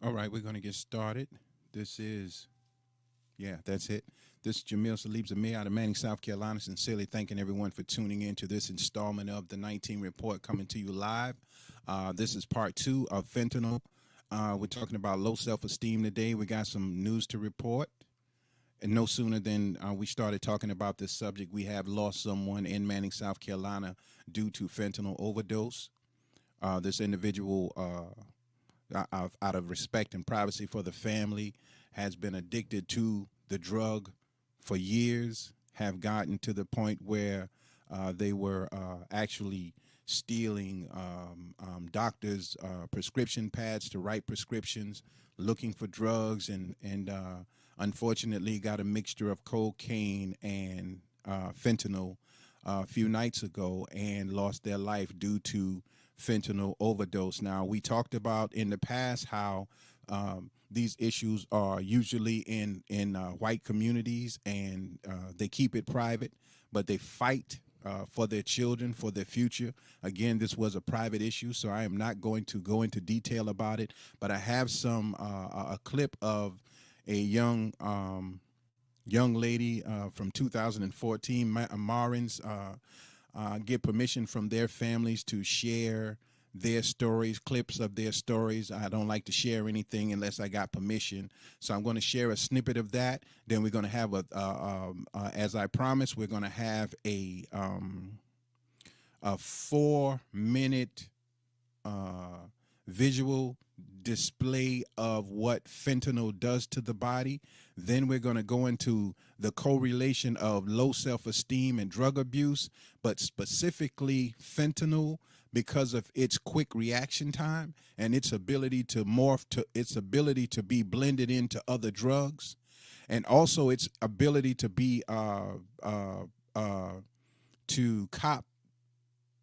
All right, we're going to get started. This is, that's it. This is Jamil Salib Zamir out of Manning, South Carolina. Sincerely thanking everyone for tuning in to this installment of the 19 Report coming to you live. This is part 2 of Fentanyl. We're talking about low self-esteem today. We got some news to report. And no sooner than we started talking about this subject, we have lost someone in Manning, South Carolina due to fentanyl overdose. This individual, out of respect and privacy for the family, has been addicted to the drug for years, have gotten to the point where they were actually stealing doctors' prescription pads to write prescriptions, looking for drugs, and unfortunately got a mixture of cocaine and fentanyl a few nights ago and lost their life due to fentanyl overdose. Now, we talked about in the past how these issues are usually in white communities, and they keep it private, but they fight for their children, for their future. Again, this was a private issue, so I am not going to go into detail about it, but I have a clip of a young lady from 2014, Marins, get permission from their families to share their stories, clips of their stories. I don't like to share anything unless I got permission. So I'm going to share a snippet of that. Then we're going to have as I promised, we're going to have a 4-minute visual display of what fentanyl does to the body. Then we're going to go into the correlation of low self-esteem and drug abuse, but specifically fentanyl, because of its quick reaction time and its ability to morph, to its ability to be blended into other drugs, and also its ability to be to cop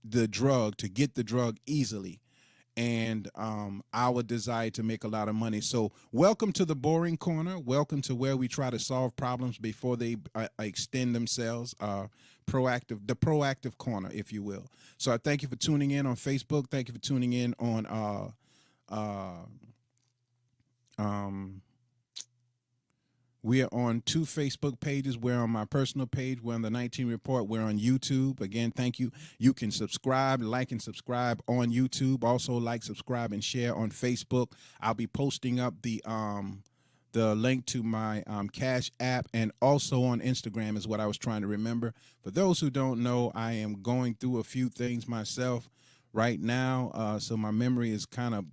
the drug, to get the drug easily, and our desire to make a lot of money. So welcome to the boring corner. Welcome to where we try to solve problems before they extend themselves. The proactive corner, if you will. So I thank you for tuning in on Facebook. Thank you for tuning in on we are on 2 Facebook pages. We're on my personal page. We're on the 19 Report. We're on YouTube. Again, thank you. You can subscribe, like, and subscribe on YouTube. Also, like, subscribe, and share on Facebook. I'll be posting up the link to my Cash App, and also on Instagram is what I was trying to remember. For those who don't know, I am going through a few things myself right now, so my memory is kind of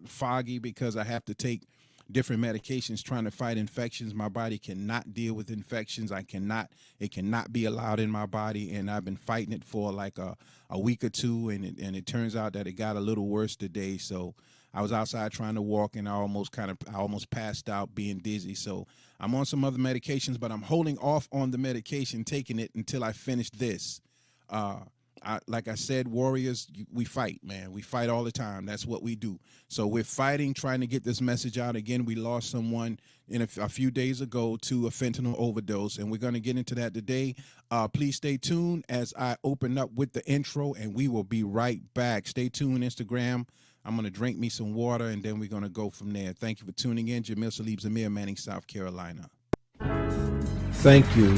foggy because I have to take different medications trying to fight infections. My body cannot deal with infections. It cannot be allowed in my body, and I've been fighting it for like a week or two, and it turns out that it got a little worse today. So I was outside trying to walk, and I almost passed out, being dizzy. So I'm on some other medications, but I'm holding off on the medication, taking it until I finish this. Like I said, warriors, we fight, man. We fight all the time. That's what we do. So we're fighting, trying to get this message out. Again, we lost someone a few days ago to a fentanyl overdose, and we're going to get into that today. Please stay tuned as I open up with the intro, and we will be right back. Stay tuned, Instagram. I'm going to drink me some water, and then we're going to go from there. Thank you for tuning in. Jamil Salib Zamir, Manning, South Carolina. Thank you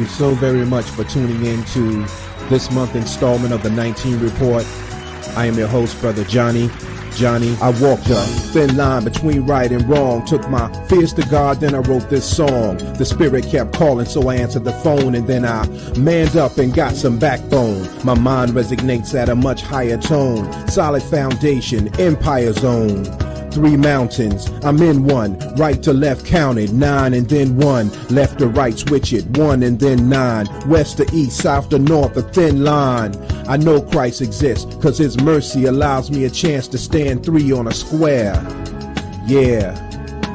so very much for tuning in to this month installment of the 19 Report. I am your host, Brother Johnny. I walked a thin line between right and wrong, took my fears to God, then I wrote this song. The spirit kept calling, so I answered the phone, and then I manned up and got some backbone. My mind resonates at a much higher tone, solid foundation, empire zone. 3 mountains, I'm in one, right to left counted, 9 and then 1, left to right switch it, 1 and then 9, west to east, south to north, a thin line. I know Christ exists, cause his mercy allows me a chance to stand 3 on a square. Yeah,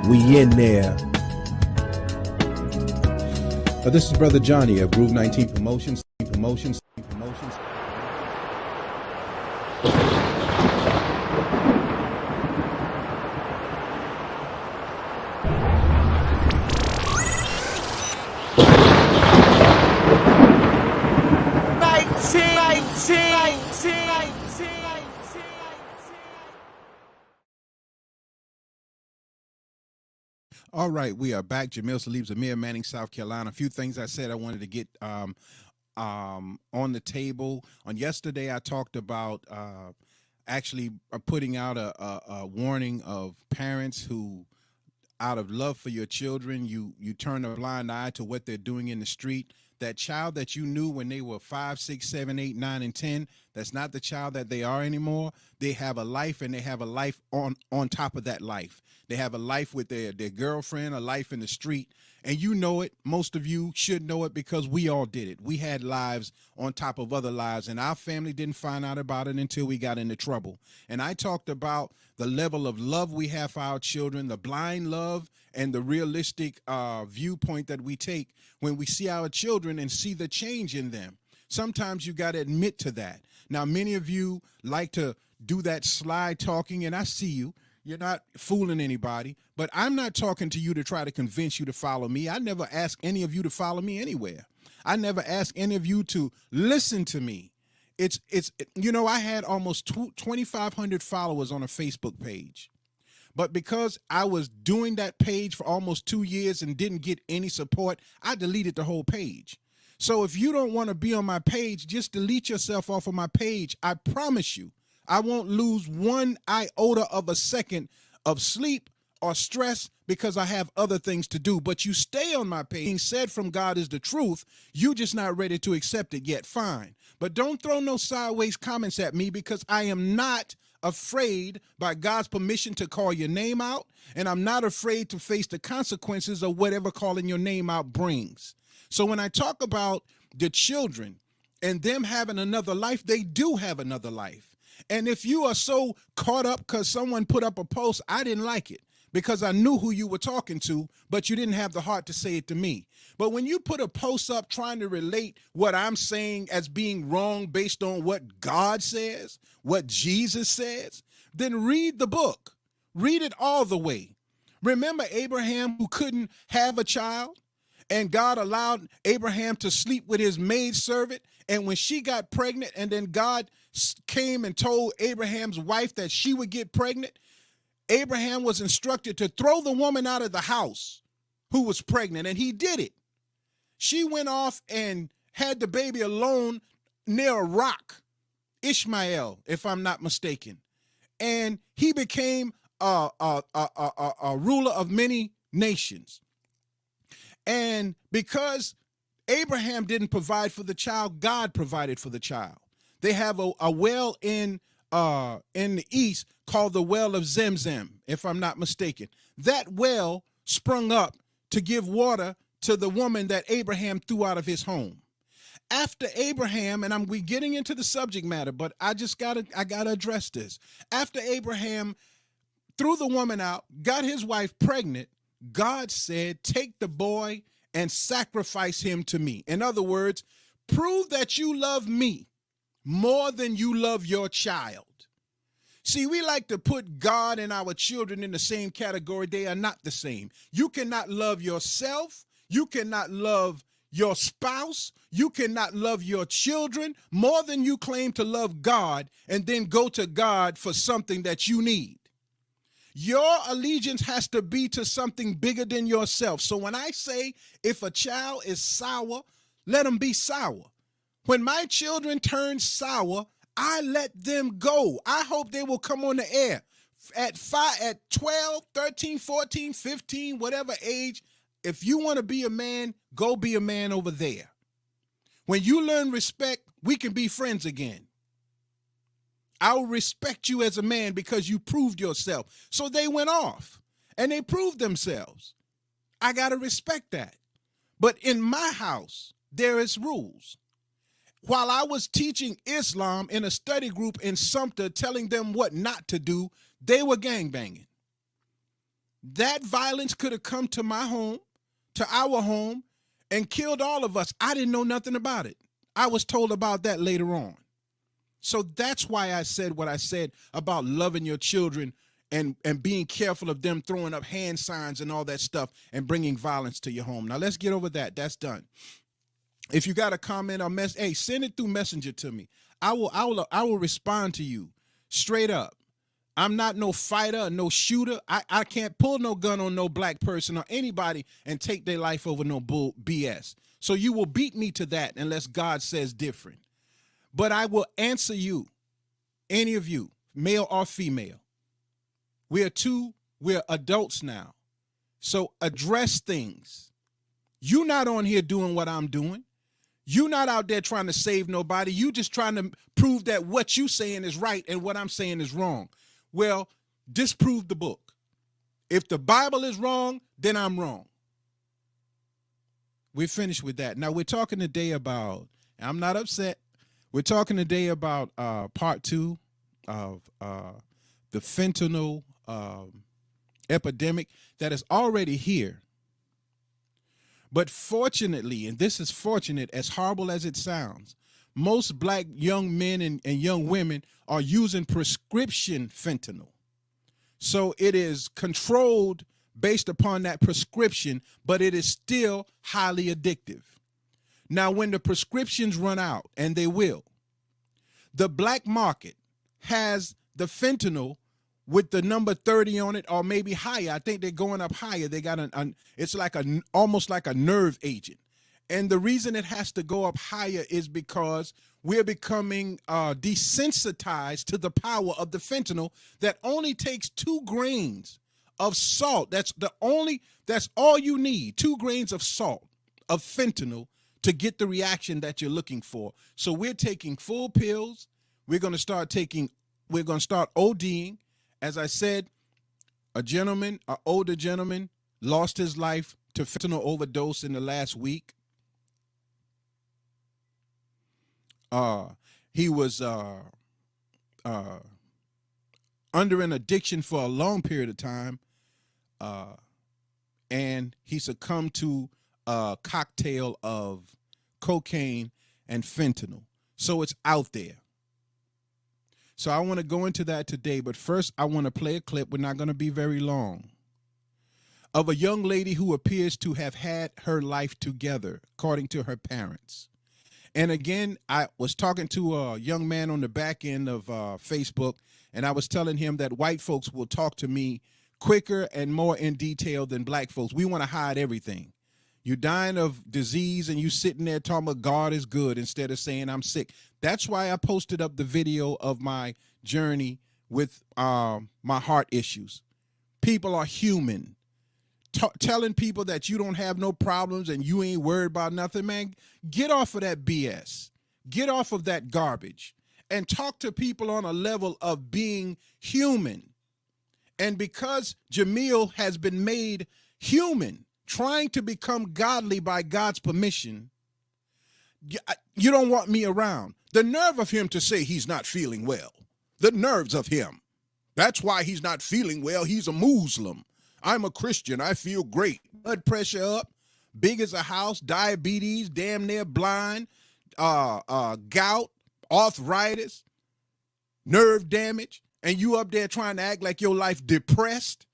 we in there. This is Brother Johnny of Groove 19 Promotions. All right, we are back. Jamil Salib's Amir Manning, South Carolina. A few things I said I wanted to get on the table. On yesterday, I talked about actually putting out a warning of parents who, out of love for your children, you turn a blind eye to what they're doing in the street. That child that you knew when they were 5, 6, 7, 8, 9, and 10, that's not the child that they are anymore. They have a life, and they have a life on top of that life. They have a life with their girlfriend, a life in the street, and you know it. Most of you should know it because we all did it. We had lives on top of other lives, and our family didn't find out about it until we got into trouble. And I talked about the level of love we have for our children, the blind love, and the realistic viewpoint that we take when we see our children and see the change in them. Sometimes you got to admit to that. Now, many of you like to do that slide talking, and I see you. You're not fooling anybody, but I'm not talking to you to try to convince you to follow me. I never ask any of you to follow me anywhere. I never ask any of you to listen to me. I had almost 2,500 followers on a Facebook page. But because I was doing that page for almost 2 years and didn't get any support, I deleted the whole page. So if you don't want to be on my page, just delete yourself off of my page. I promise you, I won't lose one iota of a second of sleep or stress because I have other things to do. But you stay on my page. Being said from God is the truth. You just not ready to accept it yet. Fine. But don't throw no sideways comments at me because I am not afraid by God's permission to call your name out, and I'm not afraid to face the consequences of whatever calling your name out brings. So when I talk about the children and them having another life, they do have another life. And if you are so caught up because someone put up a post, I didn't like it because I knew who you were talking to, but you didn't have the heart to say it to me. But when you put a post up trying to relate what I'm saying as being wrong based on what God says, what Jesus says, then read the book. Read it all the way. Remember Abraham, who couldn't have a child, and God allowed Abraham to sleep with his maidservant, and when she got pregnant, and then God came and told Abraham's wife that she would get pregnant, Abraham was instructed to throw the woman out of the house who was pregnant, and he did it. She went off and had the baby alone near a rock, Ishmael, if I'm not mistaken. And he became a ruler of many nations. And because Abraham didn't provide for the child, God provided for the child. They have a well in the east called the well of Zemzem, if I'm not mistaken. That well sprung up to give water to the woman that Abraham threw out of his home. After Abraham, and we're getting into the subject matter, but I gotta address this. After Abraham threw the woman out, got his wife pregnant, God said, take the boy and sacrifice him to me. In other words, prove that you love me more than you love your child. See, we like to put God and our children in the same category. They are not the same. You cannot love yourself. You cannot love your spouse. You cannot love your children more than you claim to love God and then go to God for something that you need. Your allegiance has to be to something bigger than yourself. So when I say if a child is sour, let them be sour. When my children turn sour, I let them go. I hope they will come on the air at 12, 13, 14, 15, whatever age. If you want to be a man, go be a man over there. When you learn respect, we can be friends again. I will respect you as a man because you proved yourself. So they went off and they proved themselves. I got to respect that. But in my house, there is rules. While I was teaching Islam in a study group in Sumter, telling them what not to do, they were gangbanging. That violence could have come to my home, to our home, and killed all of us. I didn't know nothing about it. I was told about that later on. So that's why I said what I said about loving your children and being careful of them throwing up hand signs and all that stuff and bringing violence to your home. Now, let's get over that. That's done. If you got a comment or message, hey, send it through Messenger to me. I will respond to you straight up. I'm not no fighter, no shooter. I can't pull no gun on no black person or anybody and take their life over no bull BS. So you will beat me to that unless God says different. But I will answer you, any of you, male or female. We're adults now. So address things. You're not on here doing what I'm doing. You're not out there trying to save nobody. You just trying to prove that what you saying is right and what I'm saying is wrong. Well, disprove the book. If the Bible is wrong, then I'm wrong. We're finished with that. Now we're talking today about, I'm not upset. We're talking today about part 2 of the fentanyl epidemic that is already here. But fortunately, and this is fortunate, as horrible as it sounds, most black young men and young women are using prescription fentanyl. So it is controlled based upon that prescription, but it is still highly addictive. Now, when the prescriptions run out, and they will, the black market has the fentanyl with the number 30 on it, or maybe higher. I think they're going up higher. They got it's like almost like a nerve agent. And the reason it has to go up higher is because we're becoming desensitized to the power of the fentanyl that only takes 2 grains of salt. That's all you need, 2 grains of salt of fentanyl to get the reaction that you're looking for. So we're taking full pills. We're going to start ODing. As I said, an older gentleman lost his life to fentanyl overdose in the last week. He was under an addiction for a long period of time, and he succumbed to a cocktail of cocaine and fentanyl. So it's out there. So I want to go into that today, but first I want to play a clip. We're not going to be very long, of a young lady who appears to have had her life together, according to her parents. And again, I was talking to a young man on the back end of Facebook, and I was telling him that white folks will talk to me quicker and more in detail than black folks. We want to hide everything. You're dying of disease, and you sitting there talking about God is good instead of saying I'm sick. That's why I posted up the video of my journey with my heart issues. People are human. Telling people that you don't have no problems and you ain't worried about nothing, man, get off of that BS. Get off of that garbage and talk to people on a level of being human. And because Jamil has been made human, trying to become godly by God's permission, you don't want me around. The nerve of him to say he's not feeling well. The nerves of him. That's why he's not feeling well. He's a Muslim. I'm a Christian. I feel great. Blood pressure up, big as a house, diabetes, damn near blind, gout, arthritis, nerve damage, and you up there trying to act like your life depressed,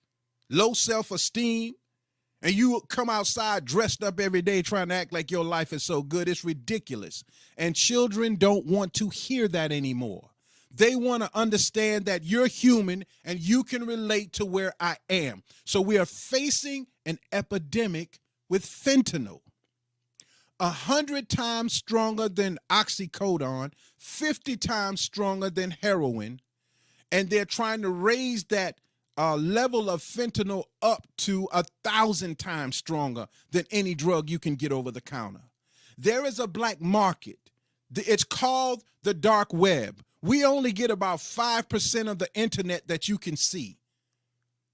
low self-esteem, and you come outside dressed up every day trying to act like your life is so good. It's ridiculous. And children don't want to hear that anymore. They want to understand that you're human and you can relate to where I am. So we are facing an epidemic with fentanyl. 100 times stronger than oxycodone, 50 times stronger than heroin. And they're trying to raise that level of fentanyl up to 1,000 times stronger than any drug you can get over the counter. There is a black market. It's called the dark web. We only get about 5% of the internet that you can see.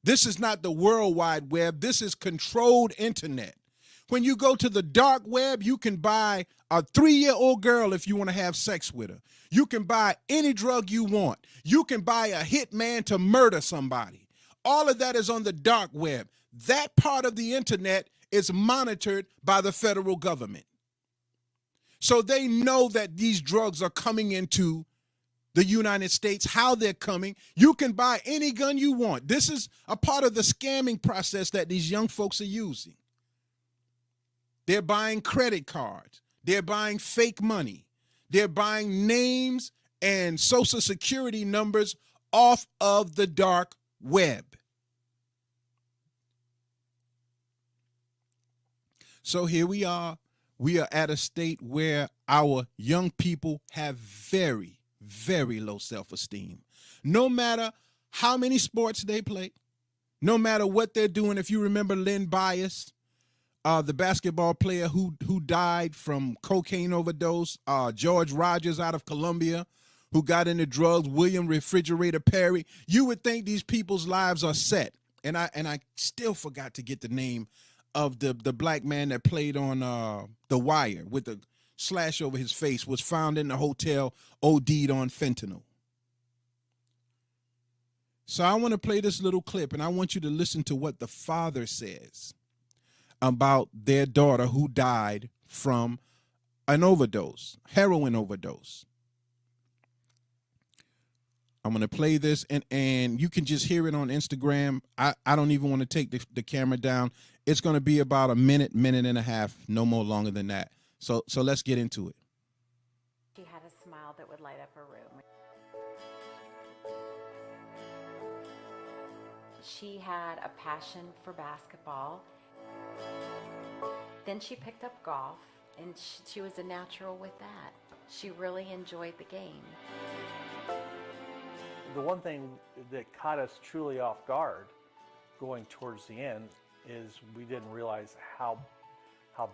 This is not the World Wide Web. This is controlled internet. When you go to the dark web, you can buy a 3-year-old girl if you want to have sex with her. You can buy any drug you want. You can buy a hitman to murder somebody. All of that is on the dark web. That part of the internet is monitored by the federal government. So they know that these drugs are coming into the United States, how they're coming. You can buy any gun you want. This is a part of the scamming process that these young folks are using. They're buying credit cards. They're buying fake money. They're buying names and social security numbers off of the dark web. So here we are. We are at a state where our young people have very, very low self-esteem. No matter how many sports they play, no matter what they're doing. If you remember Lynn Bias, the basketball player who died from cocaine overdose, George Rogers out of Colombia, who got into drugs, William Refrigerator Perry, you would think these people's lives are set. And I still forgot to get the name of the black man that played on The Wire with the slash over his face, was found in the hotel, OD'd on fentanyl. So I want to play this little clip, and I want you to listen to what the father says about their daughter who died from an overdose, heroin overdose. I'm going to play this, and you can just hear it on Instagram. I don't even want to take the camera down. It's going to be about a minute and a half, no more longer than that. So let's get into it. She had a smile that would light up her room. She had a passion for basketball. Then she picked up golf, and she was a natural with that. She really enjoyed the game. The one thing that caught us truly off guard going towards the end is we didn't realize how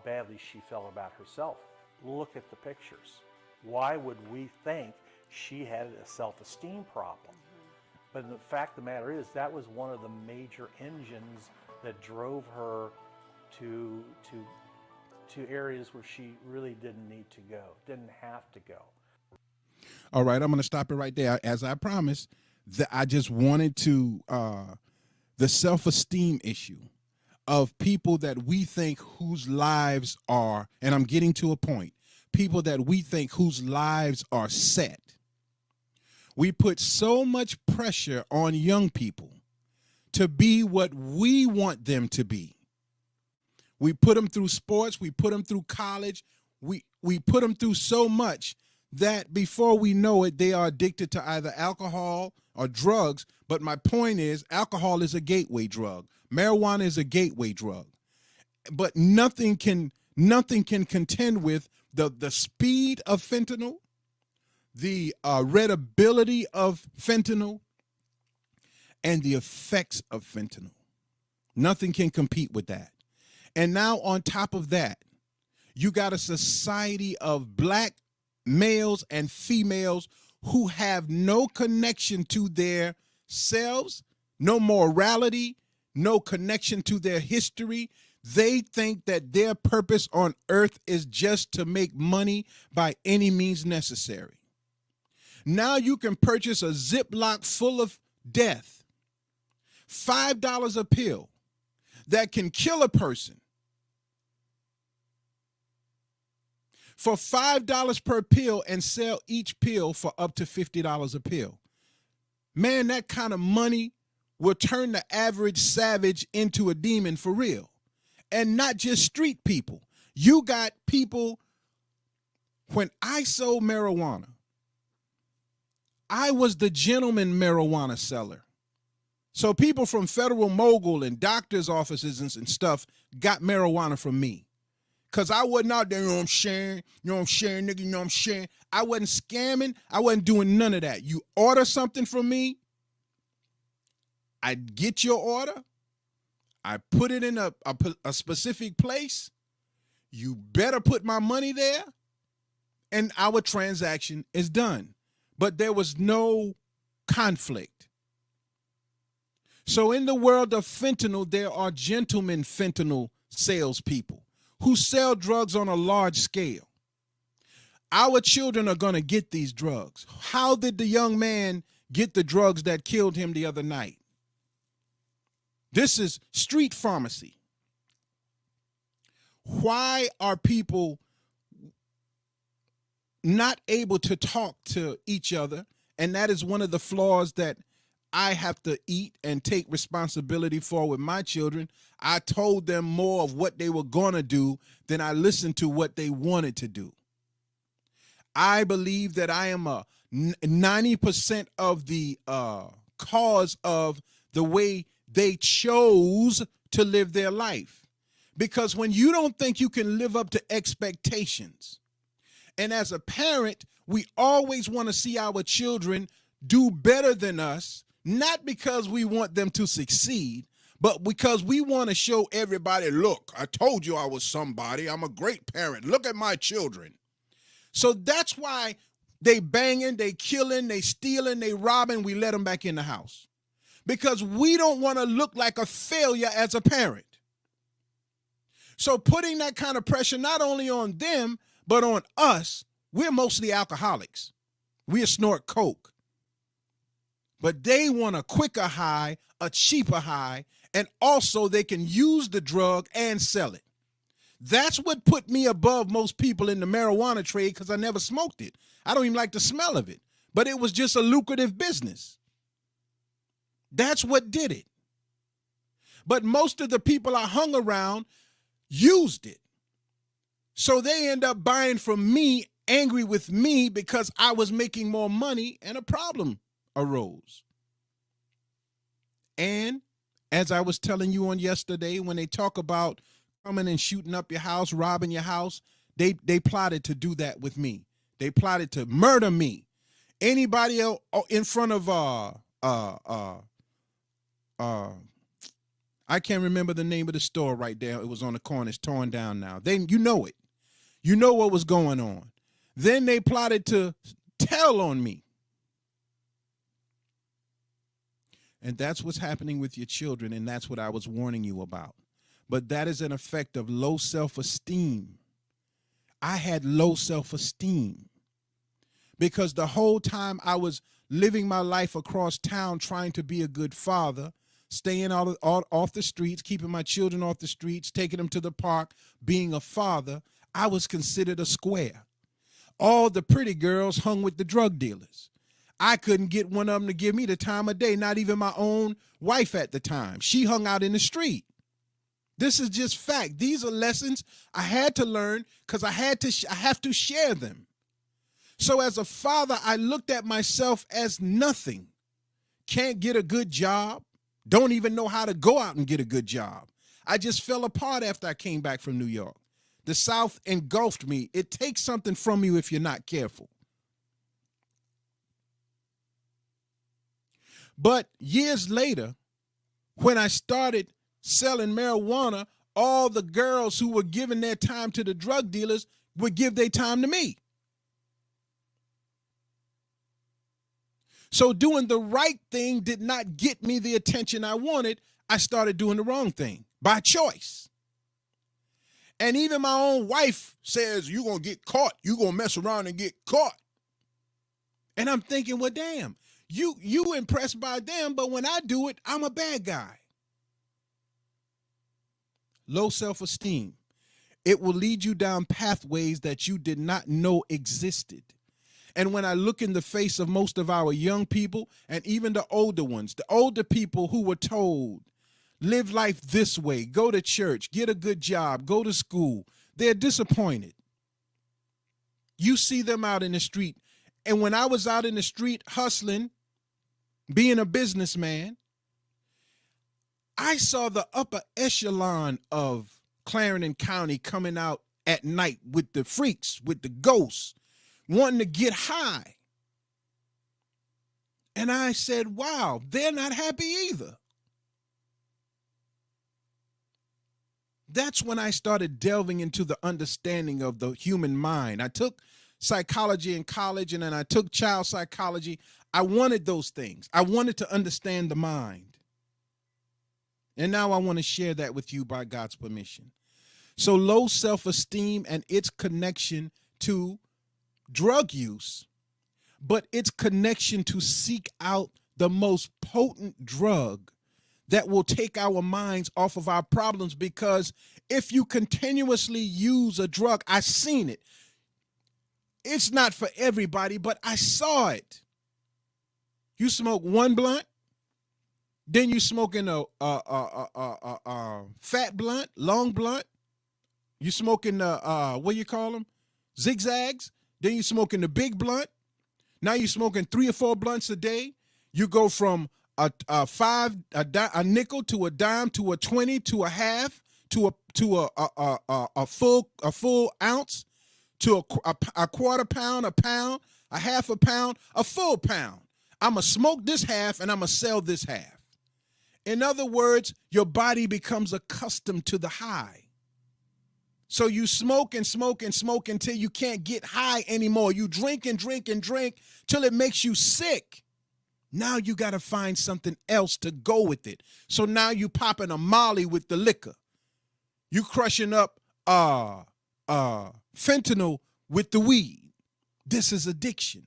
badly she felt about herself. Look at the pictures. Why would we think she had a self-esteem problem? But the fact of the matter is that was one of the major engines that drove her to areas where she really didn't need to go, didn't have to go. All right, I'm going to stop it right there. As I promised, I just wanted to, the self-esteem issue of people that we think whose lives are, and I'm getting to a point, people that we think whose lives are set. We put so much pressure on young people to be what we want them to be. We put them through sports, we put them through college, we put them through so much that before we know it, they are addicted to either alcohol or drugs. But my point is, alcohol is a gateway drug. Marijuana is a gateway drug. But nothing can contend with the speed of fentanyl, the readability of fentanyl, and the effects of fentanyl. Nothing can compete with that. And now on top of that, you got a society of black males and females who have no connection to their selves, no morality, no connection to their history. They think that their purpose on earth is just to make money by any means necessary. Now you can purchase a Ziploc full of death, $5 a pill, that can kill a person for $5 per pill and sell each pill for up to $50 a pill. Man, that kind of money will turn the average savage into a demon for real. And not just street people. You got people, when I sold marijuana, I was the gentleman marijuana seller. So people from Federal Mogul and doctors' offices and stuff got marijuana from me. Because I wasn't out there, I'm sharing, I'm sharing, nigga, I'm sharing. I wasn't scamming. I wasn't doing none of that. You order something from me, I get your order, I put it in a specific place, you better put my money there, and our transaction is done. But there was no conflict. So in the world of fentanyl, there are gentlemen fentanyl salespeople who sell drugs on a large scale. Our children are going to get these drugs. How did the young man get the drugs that killed him the other night? This is street pharmacy. Why are people not able to talk to each other? And that is one of the flaws that I have to eat and take responsibility for with my children. I told them more of what they were going to do than I listened to what they wanted to do. I believe that I am 90% of the cause of the way they chose to live their life. Because when you don't think you can live up to expectations, and as a parent, we always want to see our children do better than us, not because we want them to succeed, but because we want to show everybody, look, I told you I was somebody. I'm a great parent. Look at my children. So that's why they banging, they killing, they stealing, they robbing, we let them back in the house. Because we don't want to look like a failure as a parent. So putting that kind of pressure not only on them, but on us, we're mostly alcoholics. We snort coke. But they want a quicker high, a cheaper high, and also they can use the drug and sell it. That's what put me above most people in the marijuana trade, because I never smoked it. I don't even like the smell of it. But it was just a lucrative business. That's what did it. But most of the people I hung around used it. So they end up buying from me, angry with me because I was making more money, and a problem arose. And as I was telling you on yesterday, when they talk about coming and shooting up your house, robbing your house, they plotted to do that with me. They plotted to murder me. Anybody else in front of I can't remember the name of the store right there. It was on the corner. It's torn down now. You know it. You know what was going on. Then they plotted to tell on me. And that's what's happening with your children, and that's what I was warning you about. But that is an effect of low self-esteem. I had low self-esteem because the whole time I was living my life across town trying to be a good father, staying off the streets, keeping my children off the streets, taking them to the park, being a father, I was considered a square. All the pretty girls hung with the drug dealers. I couldn't get one of them to give me the time of day, not even my own wife at the time. She hung out in the street. This is just fact. These are lessons I had to learn because I have to share them. So as a father, I looked at myself as nothing. Can't get a good job. Don't even know how to go out and get a good job. I just fell apart after I came back from New York. The South engulfed me. It takes something from you if you're not careful. But years later, when I started selling marijuana, all the girls who were giving their time to the drug dealers would give their time to me. So doing the right thing did not get me the attention I wanted. I started doing the wrong thing by choice. And even my own wife says, you're going to get caught. You're going to mess around and get caught. And I'm thinking, well, damn, you impressed by them, but when I do it, I'm a bad guy. Low self-esteem. It will lead you down pathways that you did not know existed. And when I look in the face of most of our young people and even the older ones, the older people who were told, live life this way, go to church, get a good job, go to school, they're disappointed. You see them out in the street. And when I was out in the street hustling, being a businessman, I saw the upper echelon of Clarendon County coming out at night with the freaks, with the ghosts, wanting to get high. And I said, wow, they're not happy either. That's when I started delving into the understanding of the human mind. I took psychology in college, and then I took child psychology. I wanted those things. I wanted to understand the mind. And now I want to share that with you by God's permission. So low self-esteem and its connection to drug use, but its connection to seek out the most potent drug that will take our minds off of our problems. Because if you continuously use a drug, I've seen it. It's not for everybody, but I saw it. You smoke one blunt, then you smoking a fat blunt, long blunt. You smoking what do you call them? Zigzags. Then you're smoking the big blunt. Now you're smoking 3 or 4 blunts a day. You go from a nickel to a dime to a 20 to a half to a full ounce to a quarter pound, a pound, a half a pound, a full pound. I'm going to smoke this half and I'm going to sell this half. In other words, your body becomes accustomed to the high. So you smoke and smoke and smoke until you can't get high anymore. You drink and drink and drink till it makes you sick. Now you got to find something else to go with it. So now you popping a Molly with the liquor. You crushing up fentanyl with the weed. This is addiction.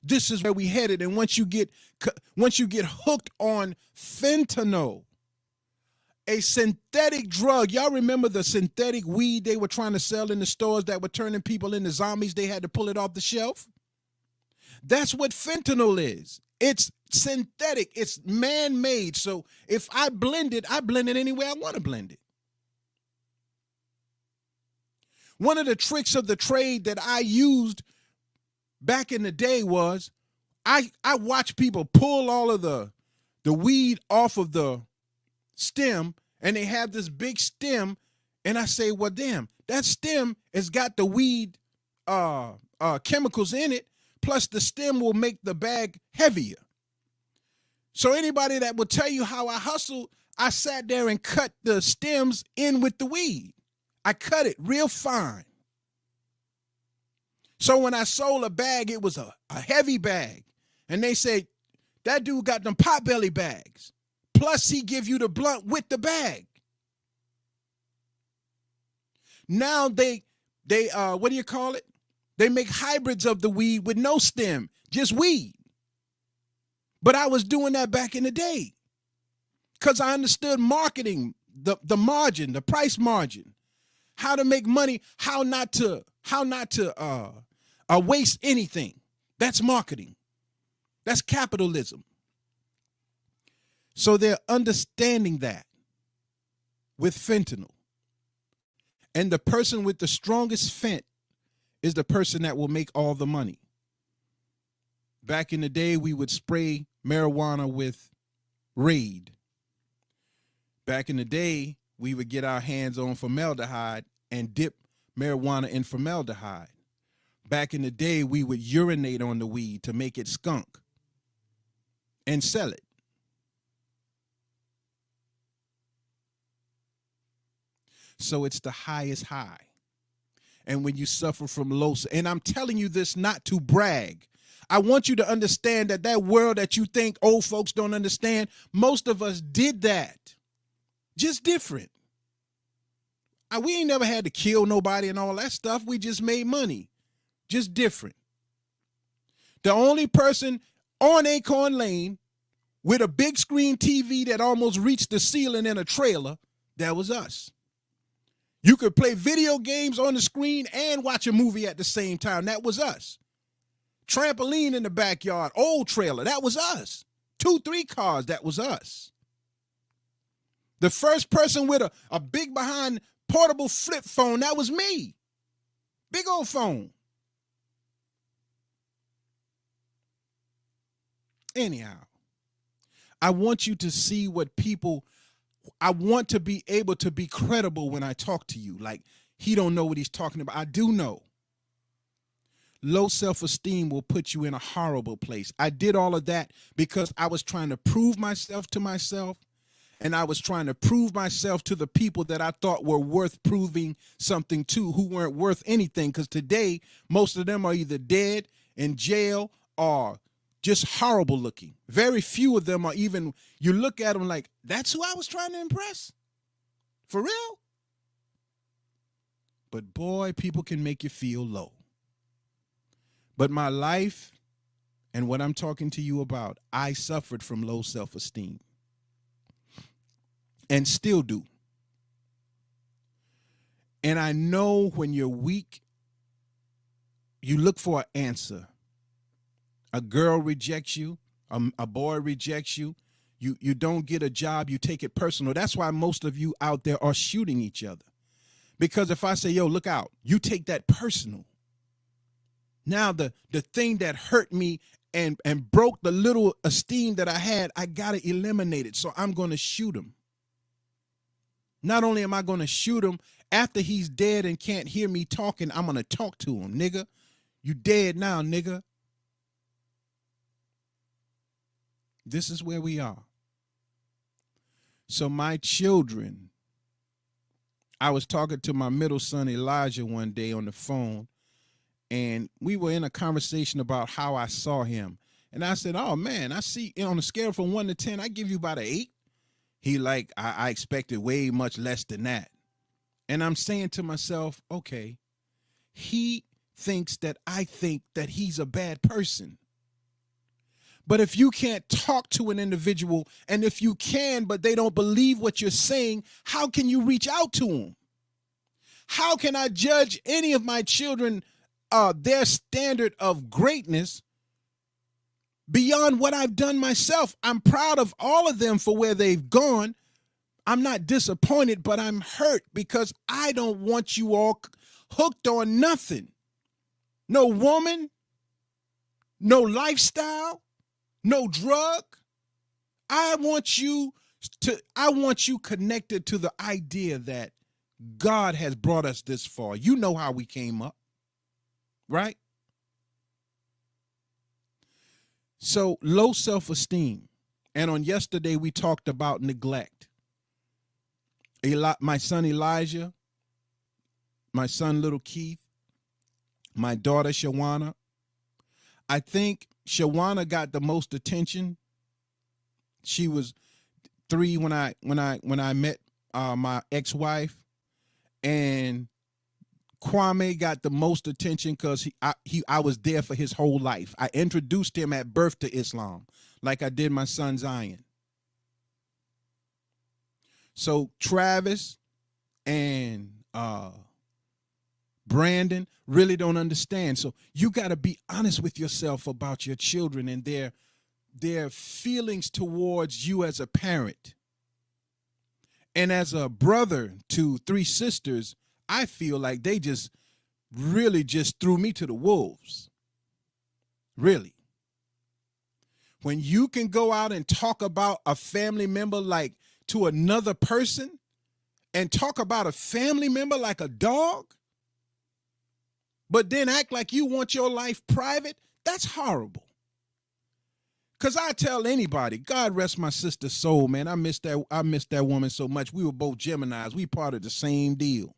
This is where we headed. And once you get hooked on fentanyl, a synthetic drug. Y'all remember the synthetic weed they were trying to sell in the stores that were turning people into zombies? They had to pull it off the shelf. That's what fentanyl is. It's synthetic. It's man-made. So if I blend it any way I want to blend it. One of the tricks of the trade that I used back in the day was I watched people pull all of the weed off of the stem, and they have this big stem, and I say, well, damn, that stem has got the weed chemicals in it, plus the stem will make the bag heavier. So anybody that will tell you how I hustled, I sat there and cut the stems in with the weed. I cut it real fine. So when I sold a bag, it was a heavy bag. And they say, that dude got them potbelly bags. Plus he give you the blunt with the bag. Now they what do you call it? They make hybrids of the weed with no stem, just weed. But I was doing that back in the day because I understood marketing, the margin, the price margin, how to make money, how not to waste anything. That's marketing. That's capitalism. So they're understanding that with fentanyl. And the person with the strongest fent is the person that will make all the money. Back in the day, we would spray marijuana with Raid. Back in the day, we would get our hands on formaldehyde and dip marijuana in formaldehyde. Back in the day, we would urinate on the weed to make it skunk and sell it. So it's the highest high. And when you suffer from low, and I'm telling you this not to brag. I want you to understand that world that you think old folks don't understand, most of us did that. Just different. We ain't never had to kill nobody and all that stuff. We just made money. Just different. The only person on Acorn Lane with a big screen TV that almost reached the ceiling in a trailer, that was us. You could play video games on the screen and watch a movie at the same time. That was us. Trampoline in the backyard, old trailer, that was us. 2-3 cars, that was us. The first person with a big behind portable flip phone, that was me. Big old phone. Anyhow, I want you to see what I want to be able to be credible when I talk to you. Like, he don't know what he's talking about. I do know. Low self-esteem will put you in a horrible place. I did all of that because I was trying to prove myself to myself, and I was trying to prove myself to the people that I thought were worth proving something to, who weren't worth anything, because today, most of them are either dead, in jail, or just horrible looking. Very few of them are even, you look at them like, that's who I was trying to impress? For real? But boy, people can make you feel low. But my life and what I'm talking to you about, I suffered from low self-esteem and still do. And I know when you're weak, you look for an answer. A girl rejects you, a boy rejects you, you don't get a job, you take it personal. That's why most of you out there are shooting each other. Because if I say, yo, look out, you take that personal. Now the thing that hurt me and broke the little esteem that I had, I got to eliminate it. So I'm going to shoot him. Not only am I going to shoot him, after he's dead and can't hear me talking, I'm going to talk to him. Nigga, you dead now, nigga. This is where we are. So my children, I was talking to my middle son, Elijah, one day on the phone, and we were in a conversation about how I saw him. And I said, oh, man, I see, on a scale from 1 to 10, I give you about an 8. He like, I expected way much less than that. And I'm saying to myself, okay, he thinks that I think that he's a bad person. But if you can't talk to an individual, and if you can, but they don't believe what you're saying, how can you reach out to them? How can I judge any of my children, their standard of greatness beyond what I've done myself? I'm proud of all of them for where they've gone. I'm not disappointed, but I'm hurt because I don't want you all hooked on nothing. No woman, no lifestyle, no drug. I want you connected to the idea that God has brought us this far. You know how we came up, right? So low self-esteem. And on yesterday, we talked about neglect. My son Elijah, my son little Keith, my daughter Shawana. I think Shawana got the most attention. She was 3 when I met my ex-wife, and Kwame got the most attention because I was there for his whole life. I introduced him at birth to Islam, like I did my son Zion. So Travis and Brandon really don't understand. So you got to be honest with yourself about your children and their feelings towards you as a parent. And as a brother to 3 sisters, I feel like they just really just threw me to the wolves. Really. When you can go out and talk about a family member like to another person and talk about a family member like a dog, but then act like you want your life private, that's horrible. Because I tell anybody, God rest my sister's soul, man. I miss that woman so much. We were both Geminis. We part of the same deal.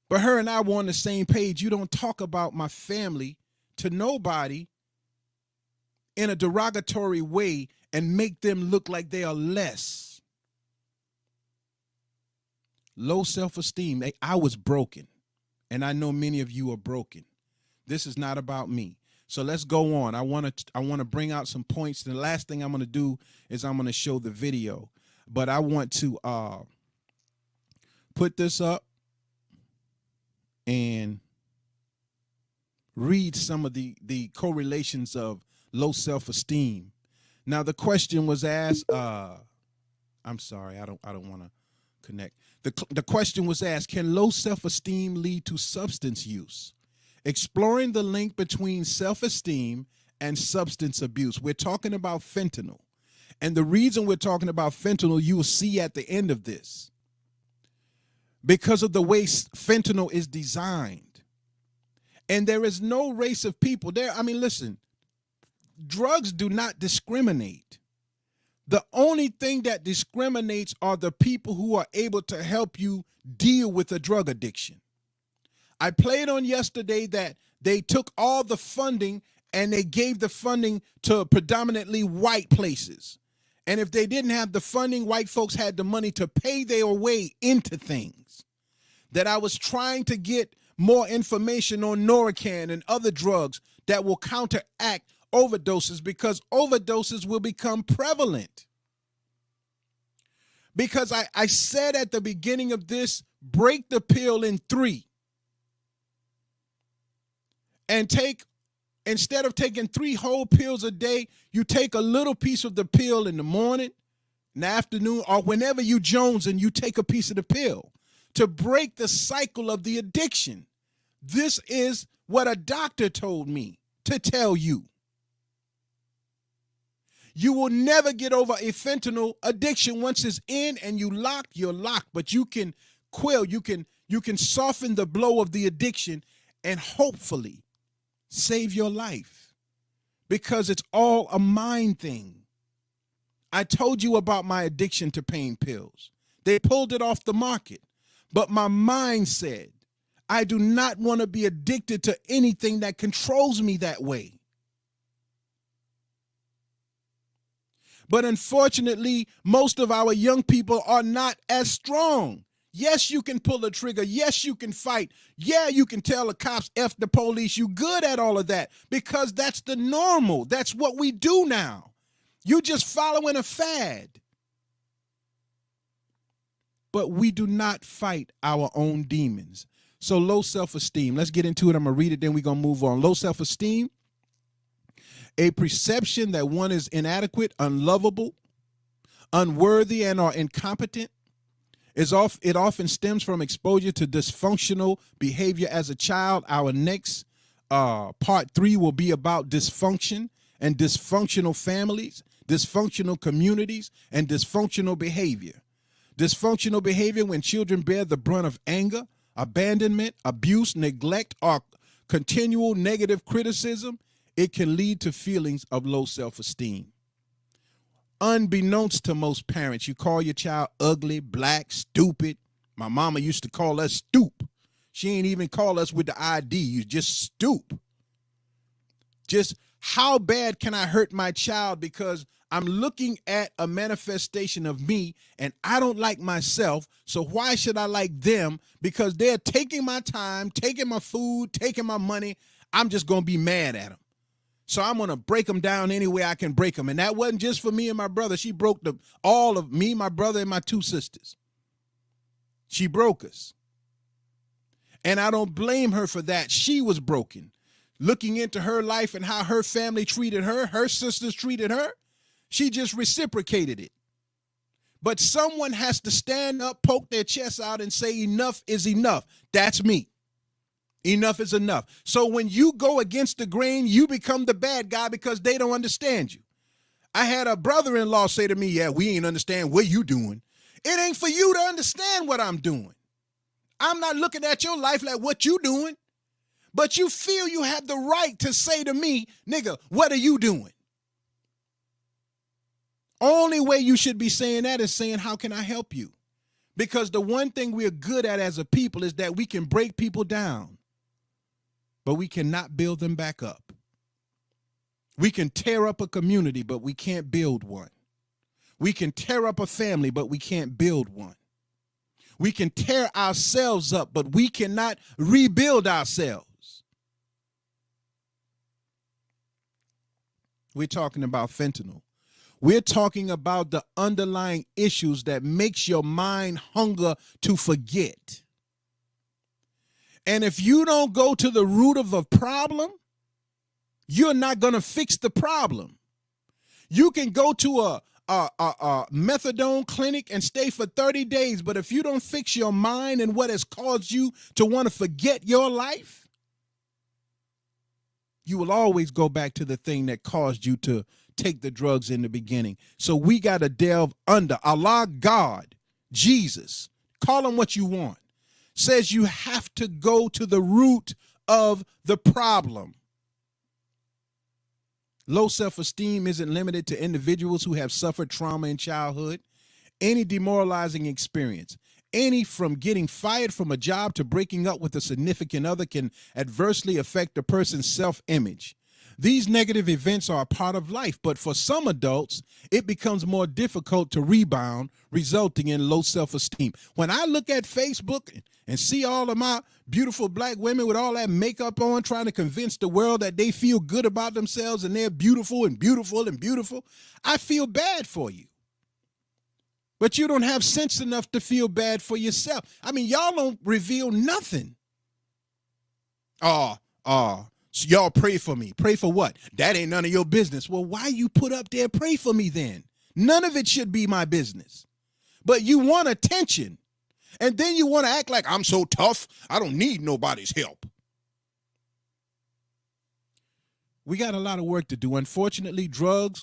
But her and I were on the same page. You don't talk about my family to nobody in a derogatory way and make them look like they are less. Low self-esteem. I was broken, and I know many of you are broken. This is not about me. So let's go on. I want to bring out some points. The last thing I'm going to do is I'm going to show the video, but I want to put this up and read some of the correlations of low self-esteem. Now the question was asked. I'm sorry, I don't want to connect. The question was asked: can low self-esteem lead to substance use? Exploring the link between self-esteem and substance abuse. We're talking about fentanyl. And the reason we're talking about fentanyl, you will see at the end of this. Because of the way fentanyl is designed. And there is no race of people there. I mean, listen, drugs do not discriminate. The only thing that discriminates are the people who are able to help you deal with a drug addiction. I played on yesterday that they took all the funding and they gave the funding to predominantly white places. And if they didn't have the funding, white folks had the money to pay their way into things. That I was trying to get more information on Narcan and other drugs that will counteract overdoses, because overdoses will become prevalent. Because I said at the beginning of this, break the pill in 3. And instead of taking 3 whole pills a day, you take a little piece of the pill in the morning, in the afternoon, or whenever you Jones and you take a piece of the pill. to break the cycle of the addiction. This is what a doctor told me to tell you. You will never get over a fentanyl addiction. Once it's in and you locked, you're locked. But you can quell, you can soften the blow of the addiction and hopefully save your life, because it's all a mind thing. I told you about my addiction to pain pills. They pulled it off the market, but my mind said, I do not want to be addicted to anything that controls me that way. But unfortunately, most of our young people are not as strong. Yes, you can pull a trigger. Yes, you can fight. Yeah, you can tell the cops, F the police. You good at all of that because that's the normal. That's what we do now. You just following a fad. But we do not fight our own demons. So low self-esteem. Let's get into it. I'm going to read it, then we're going to move on. Low self-esteem. A perception that one is inadequate, unlovable, unworthy, and or incompetent. It often stems from exposure to dysfunctional behavior as a child. Our next part 3 will be about dysfunction and dysfunctional families, dysfunctional communities, and dysfunctional behavior. Dysfunctional behavior when children bear the brunt of anger, abandonment, abuse, neglect, or continual negative criticism. It can lead to feelings of low self-esteem. Unbeknownst to most parents, you call your child ugly, black, stupid. My mama used to call us stoop. She ain't even call us with the ID. You just stoop. Just how bad can I hurt my child because I'm looking at a manifestation of me and I don't like myself, so why should I like them? Because they're taking my time, taking my food, taking my money. I'm just going to be mad at them. So I'm going to break them down any way I can break them. And that wasn't just for me and my brother. She broke all of me, my brother, and my 2 sisters. She broke us. And I don't blame her for that. She was broken. Looking into her life and how her family treated her, her sisters treated her, she just reciprocated it. But someone has to stand up, poke their chest out, and say enough is enough. That's me. Enough is enough. So when you go against the grain, you become the bad guy because they don't understand you. I had a brother-in-law say to me, yeah, we ain't understand what you doing. It ain't for you to understand what I'm doing. I'm not looking at your life like what you doing. But you feel you have the right to say to me, nigga, what are you doing? Only way you should be saying that is saying, how can I help you? Because the one thing we're good at as a people is that we can break people down, but we cannot build them back up. We can tear up a community, but we can't build one. We can tear up a family, but we can't build one. We can tear ourselves up, but we cannot rebuild ourselves. We're talking about fentanyl. We're talking about the underlying issues that makes your mind hunger to forget. And if you don't go to the root of a problem, you're not going to fix the problem. You can go to a methadone clinic and stay for 30 days, but if you don't fix your mind and what has caused you to want to forget your life, you will always go back to the thing that caused you to take the drugs in the beginning. So we got to delve under. Allah, God, Jesus, call him what you want, says you have to go to the root of the problem. Low self-esteem isn't limited to individuals who have suffered trauma in childhood. Any demoralizing experience, any from getting fired from a job to breaking up with a significant other, can adversely affect a person's self-image. These negative events are a part of life, but for some adults, it becomes more difficult to rebound, resulting in low self-esteem. When I look at Facebook and see all of my beautiful black women with all that makeup on, trying to convince the world that they feel good about themselves and they're beautiful and beautiful and beautiful, I feel bad for you. But you don't have sense enough to feel bad for yourself. I mean, y'all don't reveal nothing. So y'all pray for me. Pray for what? That ain't none of your business. Well, why you put up there, pray for me then? None of it should be my business. But you want attention. And then you want to act like I'm so tough, I don't need nobody's help. We got a lot of work to do. Unfortunately, drug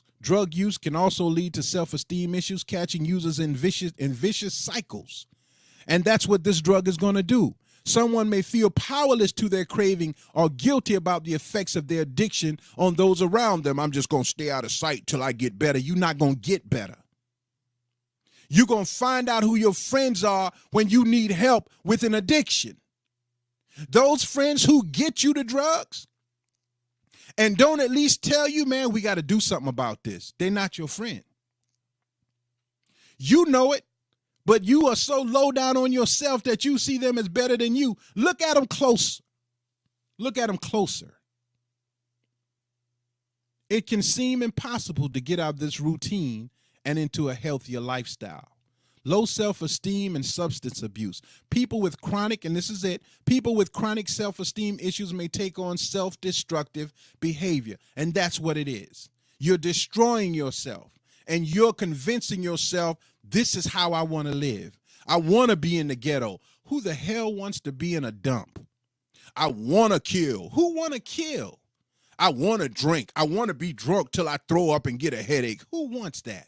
use can also lead to self-esteem issues, catching users in vicious cycles. And that's what this drug is going to do. Someone may feel powerless to their craving or guilty about the effects of their addiction on those around them. I'm just going to stay out of sight till I get better. You're not going to get better. You're going to find out who your friends are when you need help with an addiction. Those friends who get you the drugs and don't at least tell you, man, we got to do something about this. They're not your friend. You know it, but you are so low down on yourself that you see them as better than you. Look at them close. Look at them closer. It can seem impossible to get out of this routine and into a healthier lifestyle. Low self-esteem and substance abuse. People with chronic, and this is it, people with chronic self-esteem issues may take on self-destructive behavior. And that's what it is. You're destroying yourself and you're convincing yourself, this is how I want to live. I want to be in the ghetto. Who the hell wants to be in a dump? I want to kill. Who want to kill? I want to drink. I want to be drunk till I throw up and get a headache. Who wants that?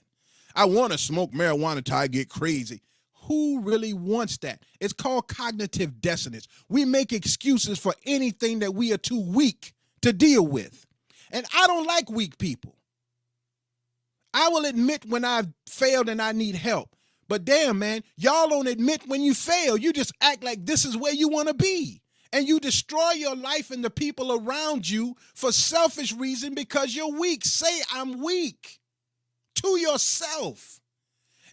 I want to smoke marijuana till I get crazy. Who really wants that? It's called cognitive dissonance. We make excuses for anything that we are too weak to deal with. And I don't like weak people. I will admit when I've failed and I need help. But damn, man, y'all don't admit when you fail. You just act like this is where you want to be. And you destroy your life and the people around you for selfish reason because you're weak. Say, I'm weak to yourself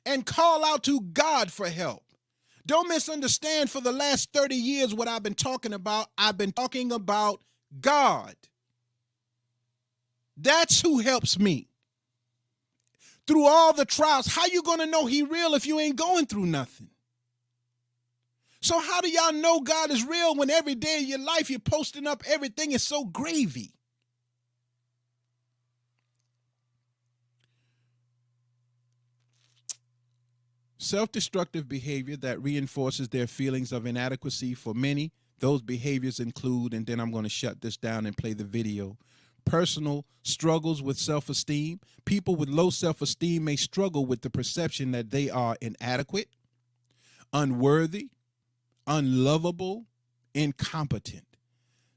and call out to God for help. Don't misunderstand, for the last 30 years what I've been talking about. I've been talking about God. That's who helps me. Through all the trials, how you going to know he real if you ain't going through nothing? So how do y'all know God is real when every day of your life you're posting up everything is so gravy? Self-destructive behavior that reinforces their feelings of inadequacy. For many, those behaviors include, and then I'm going to shut this down and play the video, personal struggles with self-esteem. People with low self-esteem may struggle with the perception that they are inadequate, unworthy, unlovable, incompetent.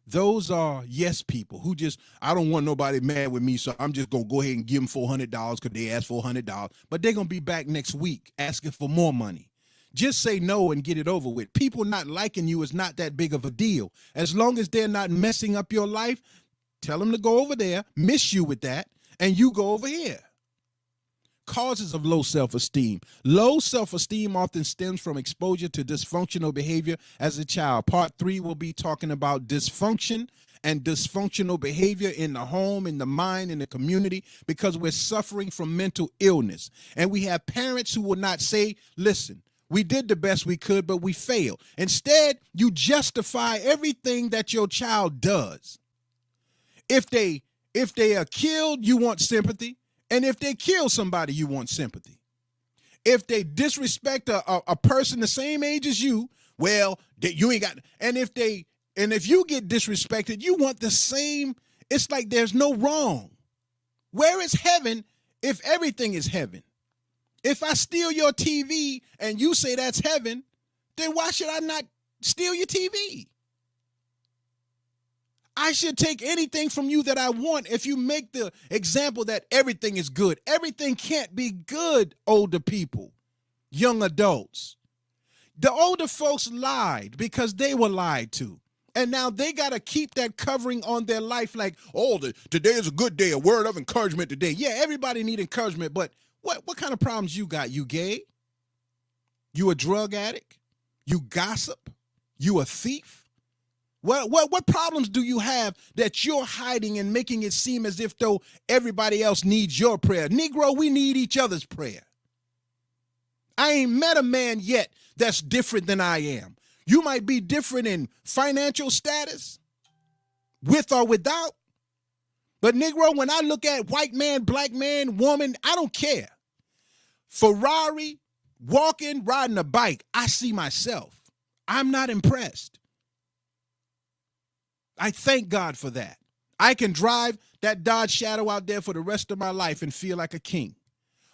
Those are yes people who just, I don't want nobody mad with me, so I'm just going to go ahead and give them $400 because they asked $400. But they're going to be back next week asking for more money. Just say no and get it over with. People not liking you is not that big of a deal. As long as they're not messing up your life, tell them to go over there, miss you with that, and you go over here. Causes of low self-esteem. Low self-esteem often stems from exposure to dysfunctional behavior as a child. Part 3 will be talking about dysfunction and dysfunctional behavior in the home, in the mind, in the community, because we're suffering from mental illness. And we have parents who will not say, listen, we did the best we could, but we failed. Instead, you justify everything that your child does. If they are killed, you want sympathy. And if they kill somebody, you want sympathy. If they disrespect a person the same age as you, well, you ain't got. And if you get disrespected, you want the same. It's like there's no wrong. Where is heaven if everything is heaven? If I steal your TV and you say that's heaven, then why should I not steal your TV? I should take anything from you that I want if you make the example that everything is good. Everything can't be good, older people, young adults. The older folks lied because they were lied to. And now they got to keep that covering on their life like, oh, today is a good day, a word of encouragement today. Yeah, everybody need encouragement, but what kind of problems you got? You gay? You a drug addict? You gossip? You a thief? What problems do you have that you're hiding and making it seem as if though everybody else needs your prayer? Negro, we need each other's prayer. I ain't met a man yet that's different than I am. You might be different in financial status, with or without. But Negro, when I look at white man, black man, woman, I don't care. Ferrari, Walking, riding a bike, I see myself. I'm not impressed. I thank God for that. I can drive that Dodge Shadow out there for the rest of my life and feel like a king.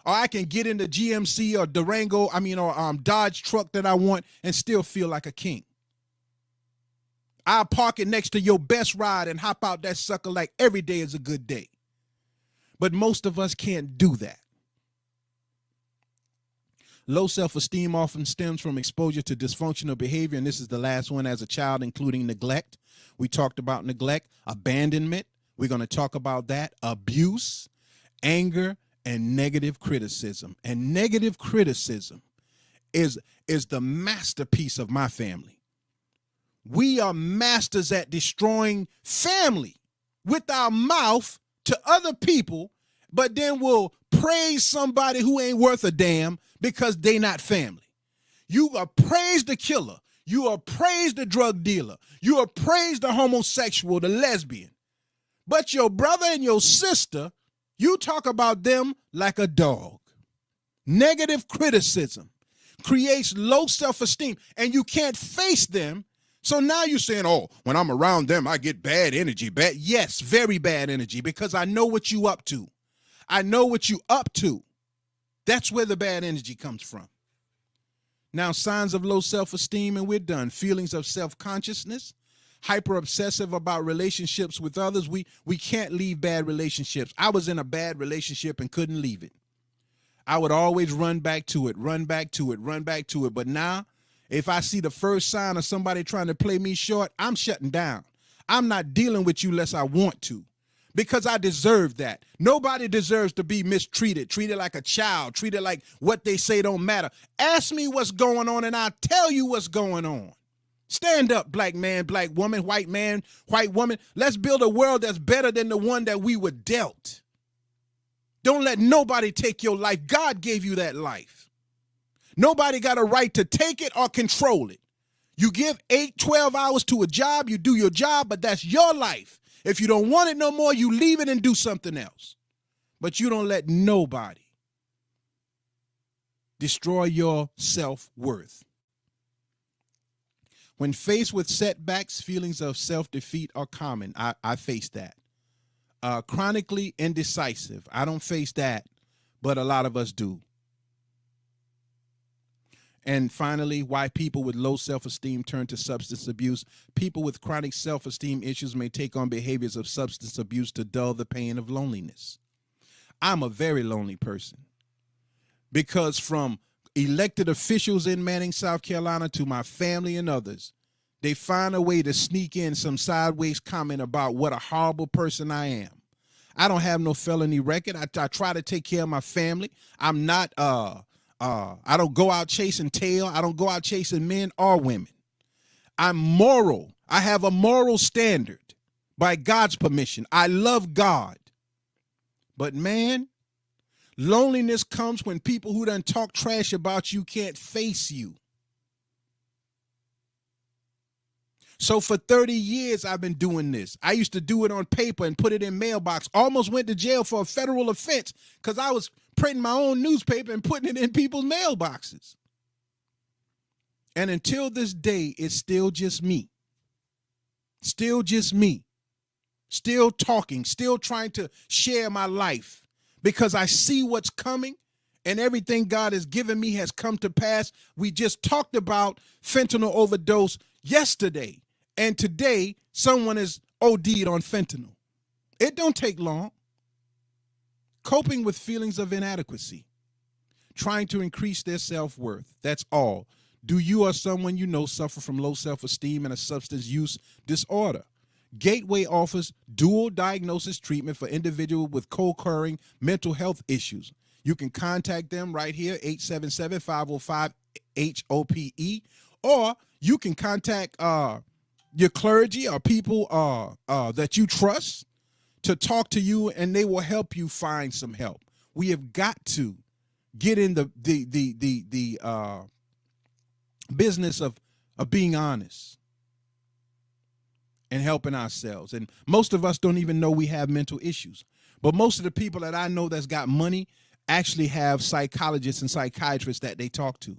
Or I can get in the GMC or Dodge truck that I want and still feel like a king. I'll park it next to your best ride and hop out that sucker like every day is a good day. But most of us can't do that. Low self-esteem often stems from exposure to dysfunctional behavior, and this is the last one as a child, including neglect. We talked about neglect, abandonment. We're going to talk about that, abuse, anger, and negative criticism. And negative criticism is the masterpiece of my family. We are masters at destroying family with our mouth to other people, but then we'll praise somebody who ain't worth a damn because they not family. You are praise the killer. You are praise the drug dealer. You are praise the homosexual, the lesbian. But your brother and your sister, you talk about them like a dog. Negative criticism creates low self-esteem, and you can't face them. So now you're saying, oh, when I'm around them, I get bad energy. Yes, very bad energy, because I know what you up to. I know what you up to. That's where the bad energy comes from. Now, signs of low self-esteem, and we're done. Feelings of self-consciousness, hyper-obsessive about relationships with others. We can't leave bad relationships. I was in a bad relationship and couldn't leave it. I would always run back to it. But now, if I see the first sign of somebody trying to play me short, I'm shutting down. I'm not dealing with you unless I want to, because I deserve that. Nobody deserves to be mistreated, treated like a child, treated like what they say don't matter. Ask me what's going on and I'll tell you what's going on. Stand up, black man, black woman, white man, white woman. Let's build a world that's better than the one that we were dealt. Don't let nobody take your life. God gave you that life. Nobody got a right to take it or control it. You give 8, 12 hours to a job, you do your job, but that's your life. If you don't want it no more, you leave it and do something else. But you don't let nobody destroy your self-worth. When faced with setbacks, feelings of self-defeat are common. I face that. Chronically indecisive. I don't face that, but a lot of us do. And finally, why people with low self-esteem turn to substance abuse. People with chronic self-esteem issues may take on behaviors of substance abuse to dull the pain of loneliness. I'm a very lonely person, because from elected officials in Manning, South Carolina, to my family and others, they find a way to sneak in some sideways comment about what a horrible person I am. I don't have no felony record. I try to take care of my family. I'm not I don't go out chasing tail. I don't go out chasing men or women. I'm moral. I have a moral standard by God's permission. I love God. But man, loneliness comes when people who done talk trash about you can't face you. So for 30 years, I've been doing this. I used to do it on paper and put it in mailbox. Almost went to jail for a federal offense because I was printing my own newspaper and putting it in people's mailboxes. And until this day, it's still just me. Still just me. Still talking, still trying to share my life, because I see what's coming and everything God has given me has come to pass. We just talked about fentanyl overdose yesterday, and today someone is OD'd on fentanyl. It don't take long. Coping with feelings of inadequacy, trying to increase their self-worth. That's all. Do you or someone you know suffer from low self-esteem and a substance use disorder? Gateway offers dual diagnosis treatment for individuals with co-occurring mental health issues. You can contact them right here, 877-505-HOPE, or you can contact your clergy or people that you trust to talk to you, and they will help you find some help. We have got to get in the business of being honest and helping ourselves. And most of us don't even know we have mental issues. But most of the people that I know that's got money actually have psychologists and psychiatrists that they talk to.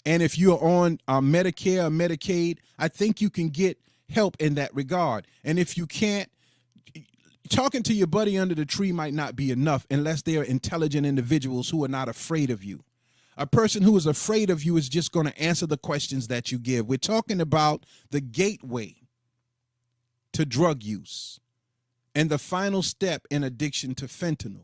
And if you're on Medicare or Medicaid, I think you can get help in that regard. And if you can't, talking to your buddy under the tree might not be enough unless they are intelligent individuals who are not afraid of you. A person who is afraid of you is just going to answer the questions that you give. We're talking about the gateway to drug use and the final step in addiction to fentanyl.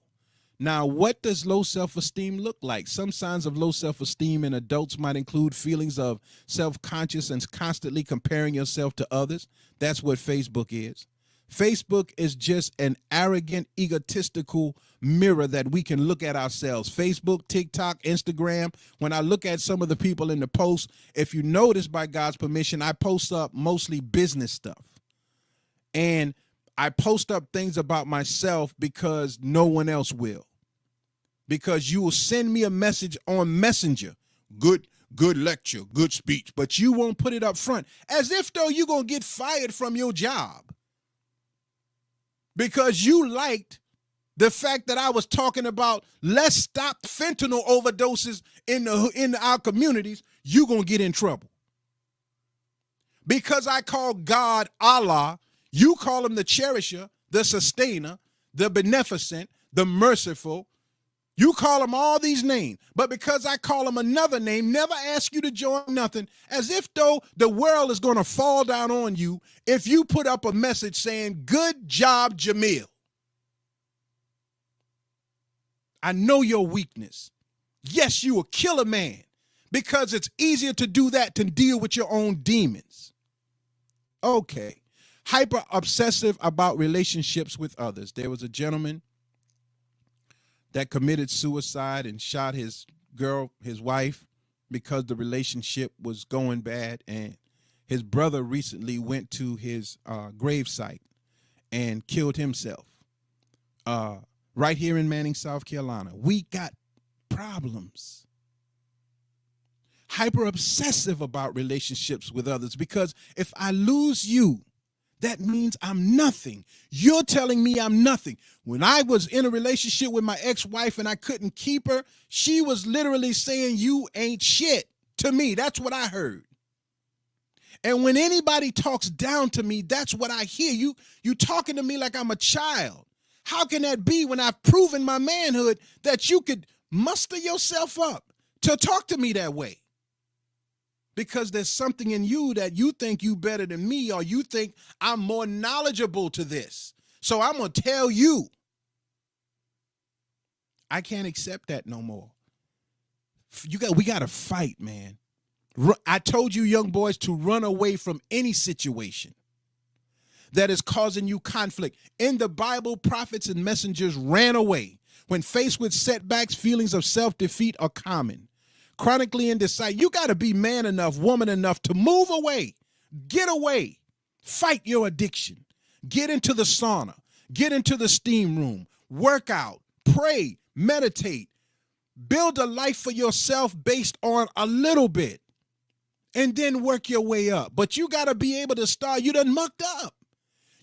Now, what does low self-esteem look like? Some signs of low self-esteem in adults might include feelings of self-conscious and constantly comparing yourself to others. That's what Facebook is. Facebook is just an arrogant, egotistical mirror that we can look at ourselves. Facebook, TikTok, Instagram. When I look at some of the people in the posts, if you notice, by God's permission, I post up mostly business stuff. And I post up things about myself because no one else will. Because you will send me a message on Messenger. Good lecture, good speech. But you won't put it up front. As if though you're going to get fired from your job. Because you liked the fact that I was talking about let's stop fentanyl overdoses in our communities, you're going to get in trouble. Because I call God Allah, you call him the cherisher, the sustainer, the beneficent, the merciful. You call him all these names. But because I call him another name, never ask you to join nothing, as if though the world is going to fall down on you if you put up a message saying, good job, Jamil. I know your weakness. Yes, you will kill a man because it's easier to do that than deal with your own demons. Okay. Hyper obsessive about relationships with others. There was a gentleman that committed suicide and shot his wife, because the relationship was going bad. And his brother recently went to his gravesite and killed himself right here in Manning, South Carolina. We got problems. Hyper obsessive about relationships with others, because if I lose you, that means I'm nothing. You're telling me I'm nothing. When I was in a relationship with my ex-wife and I couldn't keep her, she was literally saying, you ain't shit to me. That's what I heard. And when anybody talks down to me, that's what I hear. You talking to me like I'm a child. How can that be when I've proven my manhood that you could muster yourself up to talk to me that way? Because there's something in you that you think you better than me, or you think I'm more knowledgeable to this. So I'm going to tell you. I can't accept that no more. We got to fight, man. I told you young boys to run away from any situation that is causing you conflict. In the Bible, prophets and messengers ran away. When faced with setbacks, feelings of self-defeat are common. Chronically indecisive, you got to be man enough, woman enough to move away, get away, fight your addiction, get into the sauna, get into the steam room, work out, pray, meditate, build a life for yourself based on a little bit, and then work your way up. But you got to be able to start. You done mucked up.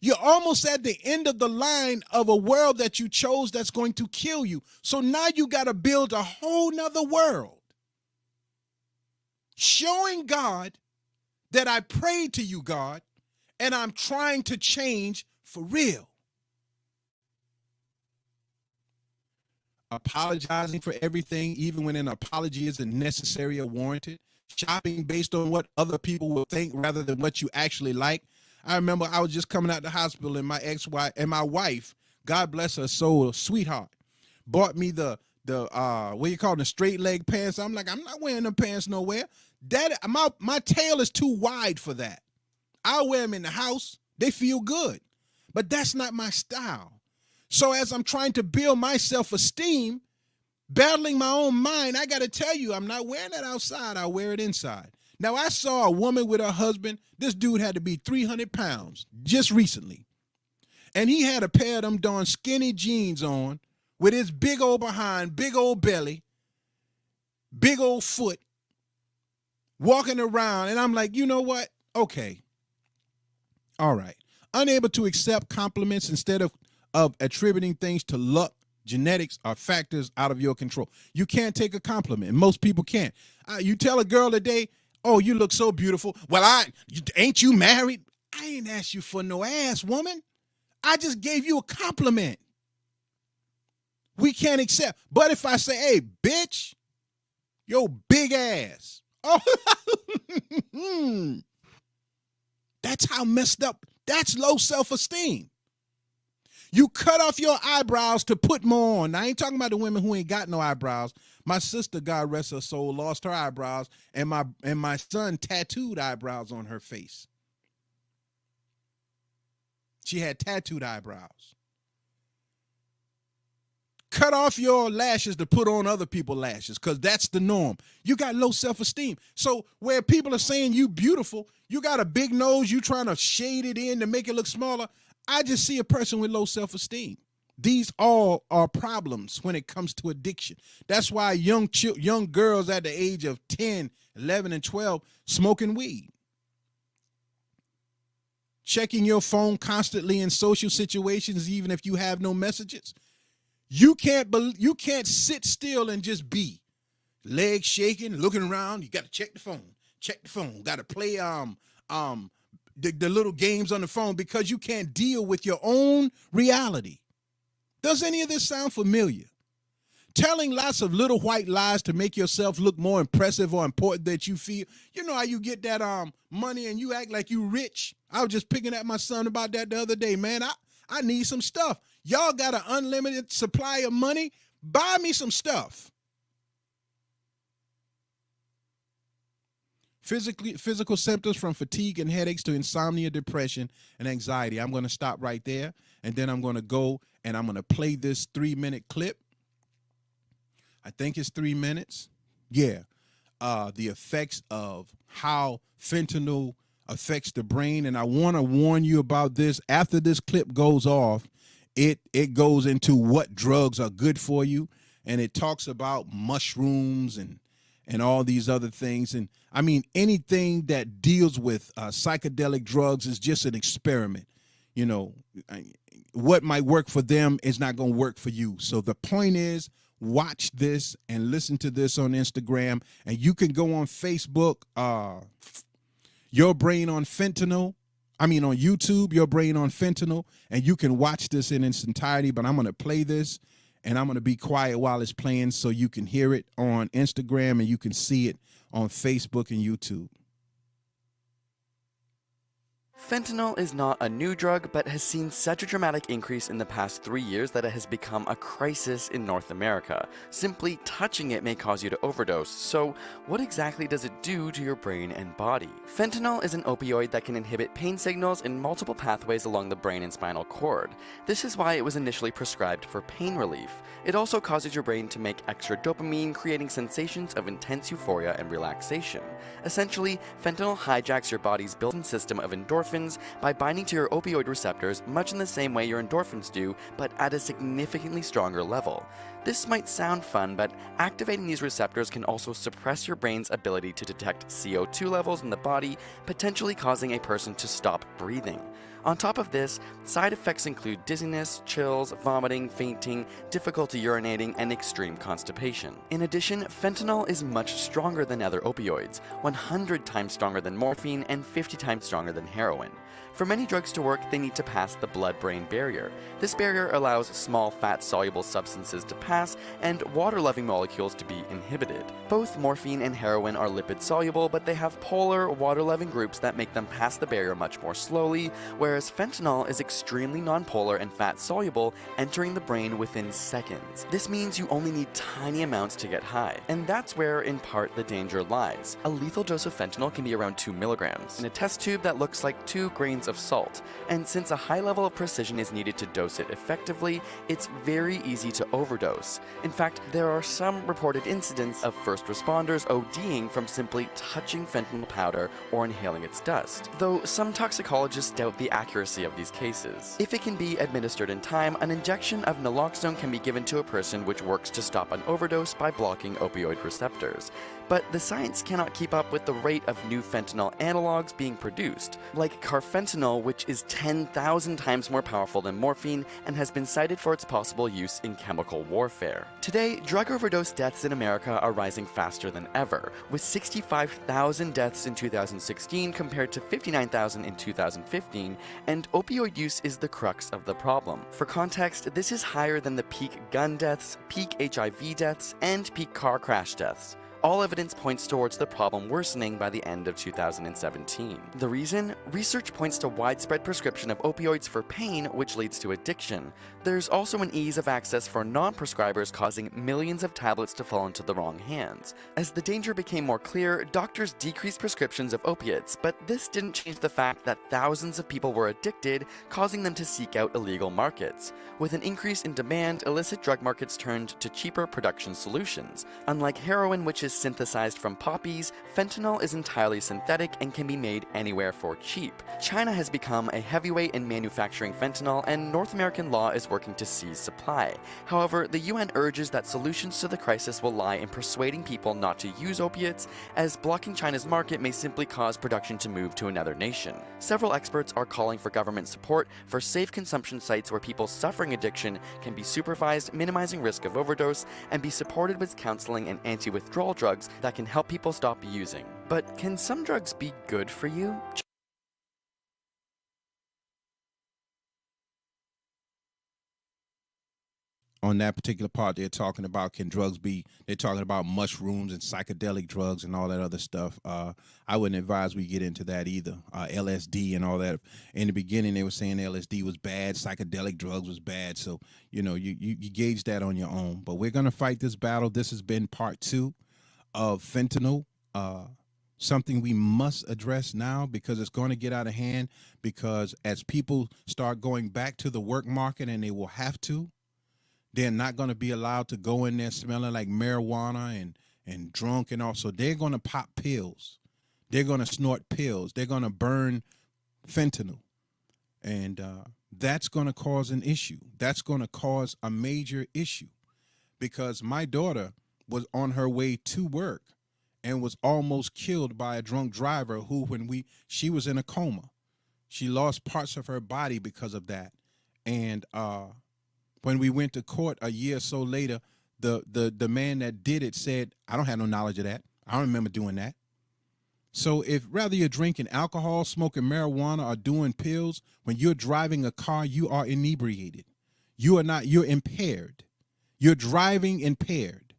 You're almost at the end of the line of a world that you chose that's going to kill you. So now you got to build a whole nother world. Showing God that I prayed to you, God, and I'm trying to change for real. Apologizing for everything, even when an apology isn't necessary or warranted. Shopping based on what other people will think rather than what you actually like. I remember I was just coming out of the hospital, and my ex-wife and my wife, God bless her soul, sweetheart, bought me the what you call the straight leg pants. I'm like, I'm not wearing them pants nowhere. That my tail is too wide for that. I'll wear them in the house. They feel good, but that's not my style. So as I'm trying to build my self-esteem, battling my own mind, I got to tell you, I'm not wearing that outside. I wear it inside. Now, I saw a woman with her husband. This dude had to be 300 pounds just recently. And he had a pair of them darn skinny jeans on with his big old behind, big old belly, big old foot, walking around. And I'm like, you know what? Okay. All right. Unable to accept compliments instead of attributing things to luck, Genetics are factors out of your control. You can't take a compliment. Most people can't. You tell a girl today, oh, you look so beautiful. Well, ain't you married? I ain't asked you for no ass, woman. I just gave you a compliment. We can't accept. But if I say, hey, bitch, yo big ass. Oh, that's how messed up. That's low self-esteem. You cut off your eyebrows to put more on. Now, I ain't talking about the women who ain't got no eyebrows. My sister, God rest her soul, lost her eyebrows, and my son tattooed eyebrows on her face. She had tattooed eyebrows. Cut off your lashes to put on other people's lashes, because that's the norm. You got low self-esteem. So where people are saying you beautiful, you got a big nose, you trying to shade it in to make it look smaller. I just see a person with low self-esteem. These all are problems when it comes to addiction. That's why young girls at the age of 10, 11, and 12 smoking weed. Checking your phone constantly in social situations, even if you have no messages. You can't sit still and just be. Legs shaking, looking around. You got to check the phone. Check the phone. Got to play the little games on the phone because you can't deal with your own reality. Does any of this sound familiar? Telling lots of little white lies to make yourself look more impressive or important that you feel. You know how you get that money and you act like you rich? I was just picking at my son about that the other day. Man, I need some stuff. Y'all got an unlimited supply of money? Buy me some stuff. Physical symptoms from fatigue and headaches to insomnia, depression, and anxiety. I'm going to stop right there, and then I'm going to go and I'm going to play this 3-minute clip. I think it's 3 minutes. Yeah. The effects of how fentanyl affects the brain. And I want to warn you about this. After this clip goes off, it goes into what drugs are good for you. And it talks about mushrooms and all these other things. And I mean, anything that deals with psychedelic drugs is just an experiment. You know, what might work for them is not going to work for you. So the point is, watch this and listen to this on Instagram. And you can go on Facebook, Your Brain on Fentanyl. I mean, on YouTube, Your Brain on Fentanyl. And you can watch this in its entirety. But I'm going to play this. And I'm going to be quiet while it's playing so you can hear it on Instagram and you can see it on Facebook and YouTube. Fentanyl is not a new drug, but has seen such a dramatic increase in the past 3 years that it has become a crisis in North America. Simply touching it may cause you to overdose, so what exactly does it do to your brain and body? Fentanyl is an opioid that can inhibit pain signals in multiple pathways along the brain and spinal cord. This is why it was initially prescribed for pain relief. It also causes your brain to make extra dopamine, creating sensations of intense euphoria and relaxation. Essentially, fentanyl hijacks your body's built-in system of endorphins by binding to your opioid receptors much in the same way your endorphins do, but at a significantly stronger level. This might sound fun, but activating these receptors can also suppress your brain's ability to detect CO2 levels in the body, potentially causing a person to stop breathing. On top of this, side effects include dizziness, chills, vomiting, fainting, difficulty urinating, and extreme constipation. In addition, fentanyl is much stronger than other opioids, 100 times stronger than morphine and 50 times stronger than heroin. For many drugs to work, they need to pass the blood-brain barrier. This barrier allows small fat-soluble substances to pass and water-loving molecules to be inhibited. Both morphine and heroin are lipid-soluble, but they have polar, water-loving groups that make them pass the barrier much more slowly, whereas fentanyl is extremely nonpolar and fat-soluble, entering the brain within seconds. This means you only need tiny amounts to get high, and that's where, in part, the danger lies. A lethal dose of fentanyl can be around 2 milligrams, in a test tube that looks like 2 grains of salt, and since a high level of precision is needed to dose it effectively, it's very easy to overdose. In fact, there are some reported incidents of first responders ODing from simply touching fentanyl powder or inhaling its dust, though some toxicologists doubt the accuracy of these cases. If it can be administered in time, an injection of naloxone can be given to a person, which works to stop an overdose by blocking opioid receptors. But the science cannot keep up with the rate of new fentanyl analogs being produced. Like like carfentanil, which is 10,000 times more powerful than morphine and has been cited for its possible use in chemical warfare. Today, drug overdose deaths in America are rising faster than ever, with 65,000 deaths in 2016 compared to 59,000 in 2015, and opioid use is the crux of the problem. For context, this is higher than the peak gun deaths, peak HIV deaths, and peak car crash deaths. All evidence points towards the problem worsening by the end of 2017. The reason? Research points to widespread prescription of opioids for pain, which leads to addiction. There's also an ease of access for non-prescribers, causing millions of tablets to fall into the wrong hands. As the danger became more clear, doctors decreased prescriptions of opiates, but this didn't change the fact that thousands of people were addicted, causing them to seek out illegal markets. With an increase in demand, illicit drug markets turned to cheaper production solutions. Unlike heroin, which is synthesized from poppies, fentanyl is entirely synthetic and can be made anywhere for cheap. China has become a heavyweight in manufacturing fentanyl, and North American law is working to seize supply. However, the UN urges that solutions to the crisis will lie in persuading people not to use opiates, as blocking China's market may simply cause production to move to another nation. Several experts are calling for government support for safe consumption sites where people suffering addiction can be supervised, minimizing risk of overdose, and be supported with counseling and anti-withdrawal drugs that can help people stop using. But can some drugs be good for you? On that particular part, they're talking about they're talking about mushrooms and psychedelic drugs and all that other stuff. I wouldn't advise we get into that either. LSD and all that. In the beginning, they were saying LSD was bad, psychedelic drugs was bad. So, you gauge that on your own. But we're going to fight this battle. This has been part 2 of fentanyl. Something we must address now, because it's going to get out of hand, because as people start going back to the work market, and they will have to, they're not going to be allowed to go in there smelling like marijuana and drunk and all. So they're going to pop pills. They're going to snort pills. They're going to burn fentanyl. And that's going to cause an issue. That's going to cause a major issue, because my daughter was on her way to work and was almost killed by a drunk driver who, she was in a coma. She lost parts of her body because of that. And when we went to court a year or so later, the man that did it said, I don't have no knowledge of that. I don't remember doing that. So if rather you're drinking alcohol, smoking marijuana, or doing pills, when you're driving a car, you are inebriated. You're impaired. You're driving impaired.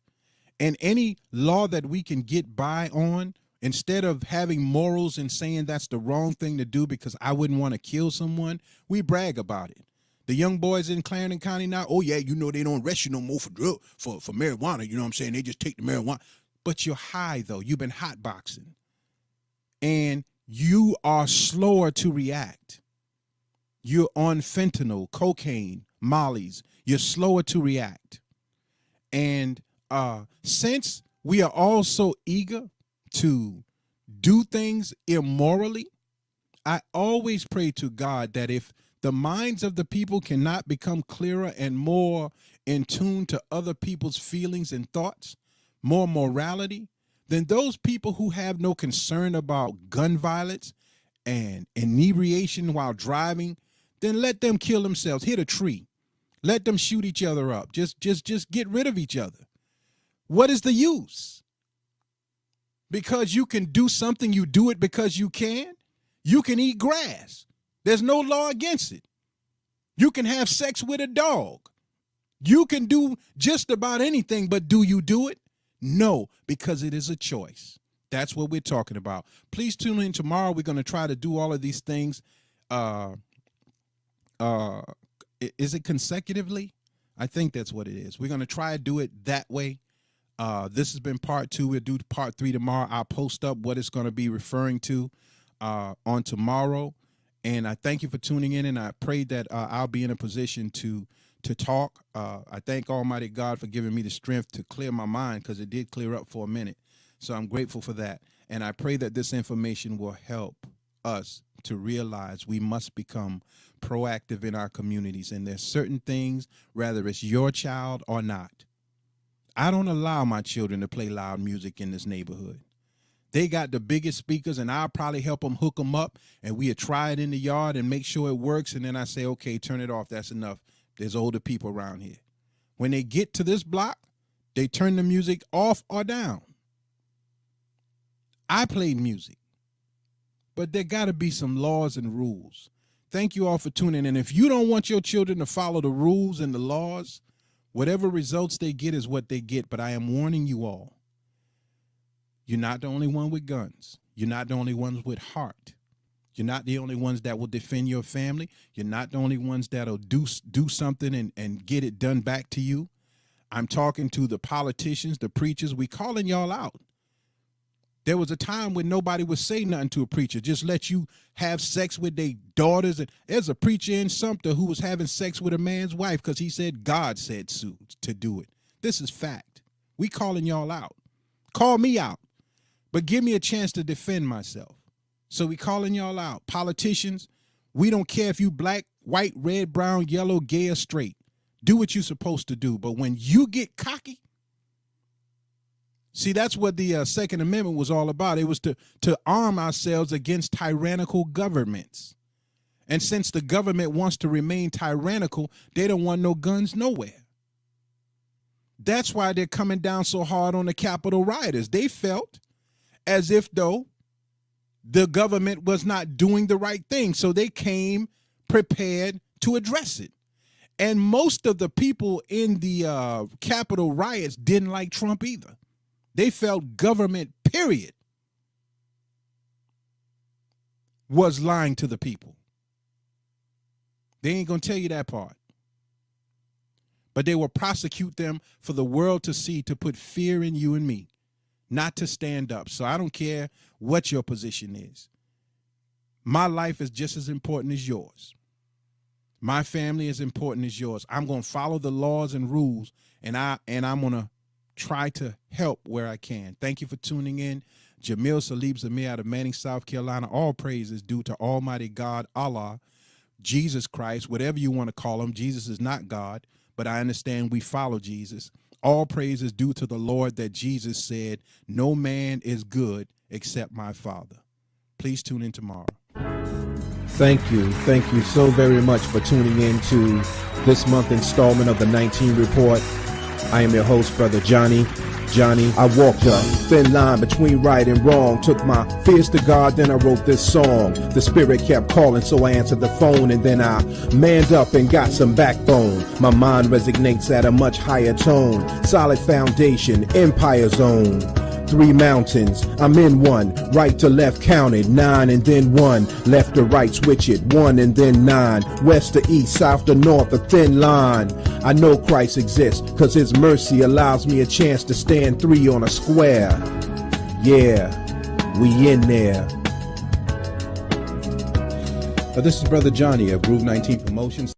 And any law that we can get by on, instead of having morals and saying that's the wrong thing to do because I wouldn't want to kill someone, we brag about it. The young boys in Clarendon County now, oh yeah, they don't arrest you no more for marijuana. You know what I'm saying? They just take the marijuana. But you're high though. You've been hotboxing. And you are slower to react. You're on fentanyl, cocaine, mollies. You're slower to react. And since we are all so eager to do things immorally, I always pray to God that if the minds of the people cannot become clearer and more in tune to other people's feelings and thoughts, more morality, then those people who have no concern about gun violence and inebriation while driving, then let them kill themselves. Hit a tree. Let them shoot each other up. Just get rid of each other. What is the use? Because you can do something, you do it because you can. You can eat grass. There's no law against it. You can have sex with a dog. You can do just about anything, but do you do it? No, because it is a choice. That's what we're talking about. Please tune in tomorrow. We're going to try to do all of these things. Is it consecutively? I think that's what it is. We're going to try to do it that way. This has been part 2. We'll do part 3 tomorrow. I'll post up what it's going to be referring to on tomorrow. And I thank you for tuning in, and I pray that I'll be in a position to talk. I thank Almighty God for giving me the strength to clear my mind, because it did clear up for a minute. So I'm grateful for that. And I pray that this information will help us to realize we must become proactive in our communities. And there's certain things, whether it's your child or not. I don't allow my children to play loud music in this neighborhood. They got the biggest speakers, and I'll probably help them hook them up, and we'll try it in the yard and make sure it works, and then I say, okay, turn it off. That's enough. There's older people around here. When they get to this block, they turn the music off or down. I play music, but there got to be some laws and rules. Thank you all for tuning in. If you don't want your children to follow the rules and the laws, whatever results they get is what they get, but I am warning you all. You're not the only one with guns. You're not the only ones with heart. You're not the only ones that will defend your family. You're not the only ones that'll do something and get it done back to you. I'm talking to the politicians, the preachers. We calling y'all out. There was a time when nobody would say nothing to a preacher, just let you have sex with their daughters. And there's a preacher in Sumter who was having sex with a man's wife because he said God said so to do it. This is fact. We calling y'all out. Call me out, but give me a chance to defend myself. So we calling y'all out. Politicians, we don't care if you black, white, red, brown, yellow, gay, or straight. Do what you're supposed to do. But when you get cocky, see, that's what the Second Amendment was all about. It was to arm ourselves against tyrannical governments. And since the government wants to remain tyrannical, they don't want no guns nowhere. That's why they're coming down so hard on the Capitol rioters. They felt as if, though, the government was not doing the right thing. So they came prepared to address it. And most of the people in the Capitol riots didn't like Trump either. They felt government, period, was lying to the people. They ain't going to tell you that part. But they will prosecute them for the world to see, to put fear in you and me, not to stand up. So I don't care what your position is. My life is just as important as yours. My family is important as yours. I'm going to follow the laws and rules, and I'm going to try to help where I can. Thank you for tuning in. Jamil Salib Zamir out of Manning, South Carolina. All praise is due to Almighty God, Allah, Jesus Christ, whatever you want to call him. Jesus is not God, but I understand we follow Jesus. All praise is due to the Lord that Jesus said, no man is good except my Father. Please tune in tomorrow. Thank you so very much for tuning in to this month installment of the 19 Report. I am your host, Brother Johnny. I walked a thin line between right and wrong, took my fears to God, then I wrote this song. The spirit kept calling, so I answered the phone, and then I manned up and got some backbone. My mind resonates at a much higher tone, solid foundation, empire zone. 3 mountains, I'm in one, right to left counted, 9 and then 1, left to right switch it, 1 and then 9, west to east, south to north, a thin line. I know Christ exists, cause his mercy allows me a chance to stand 3 on a square. Yeah, we in there. This is Brother Johnny of Groove 19 Promotions.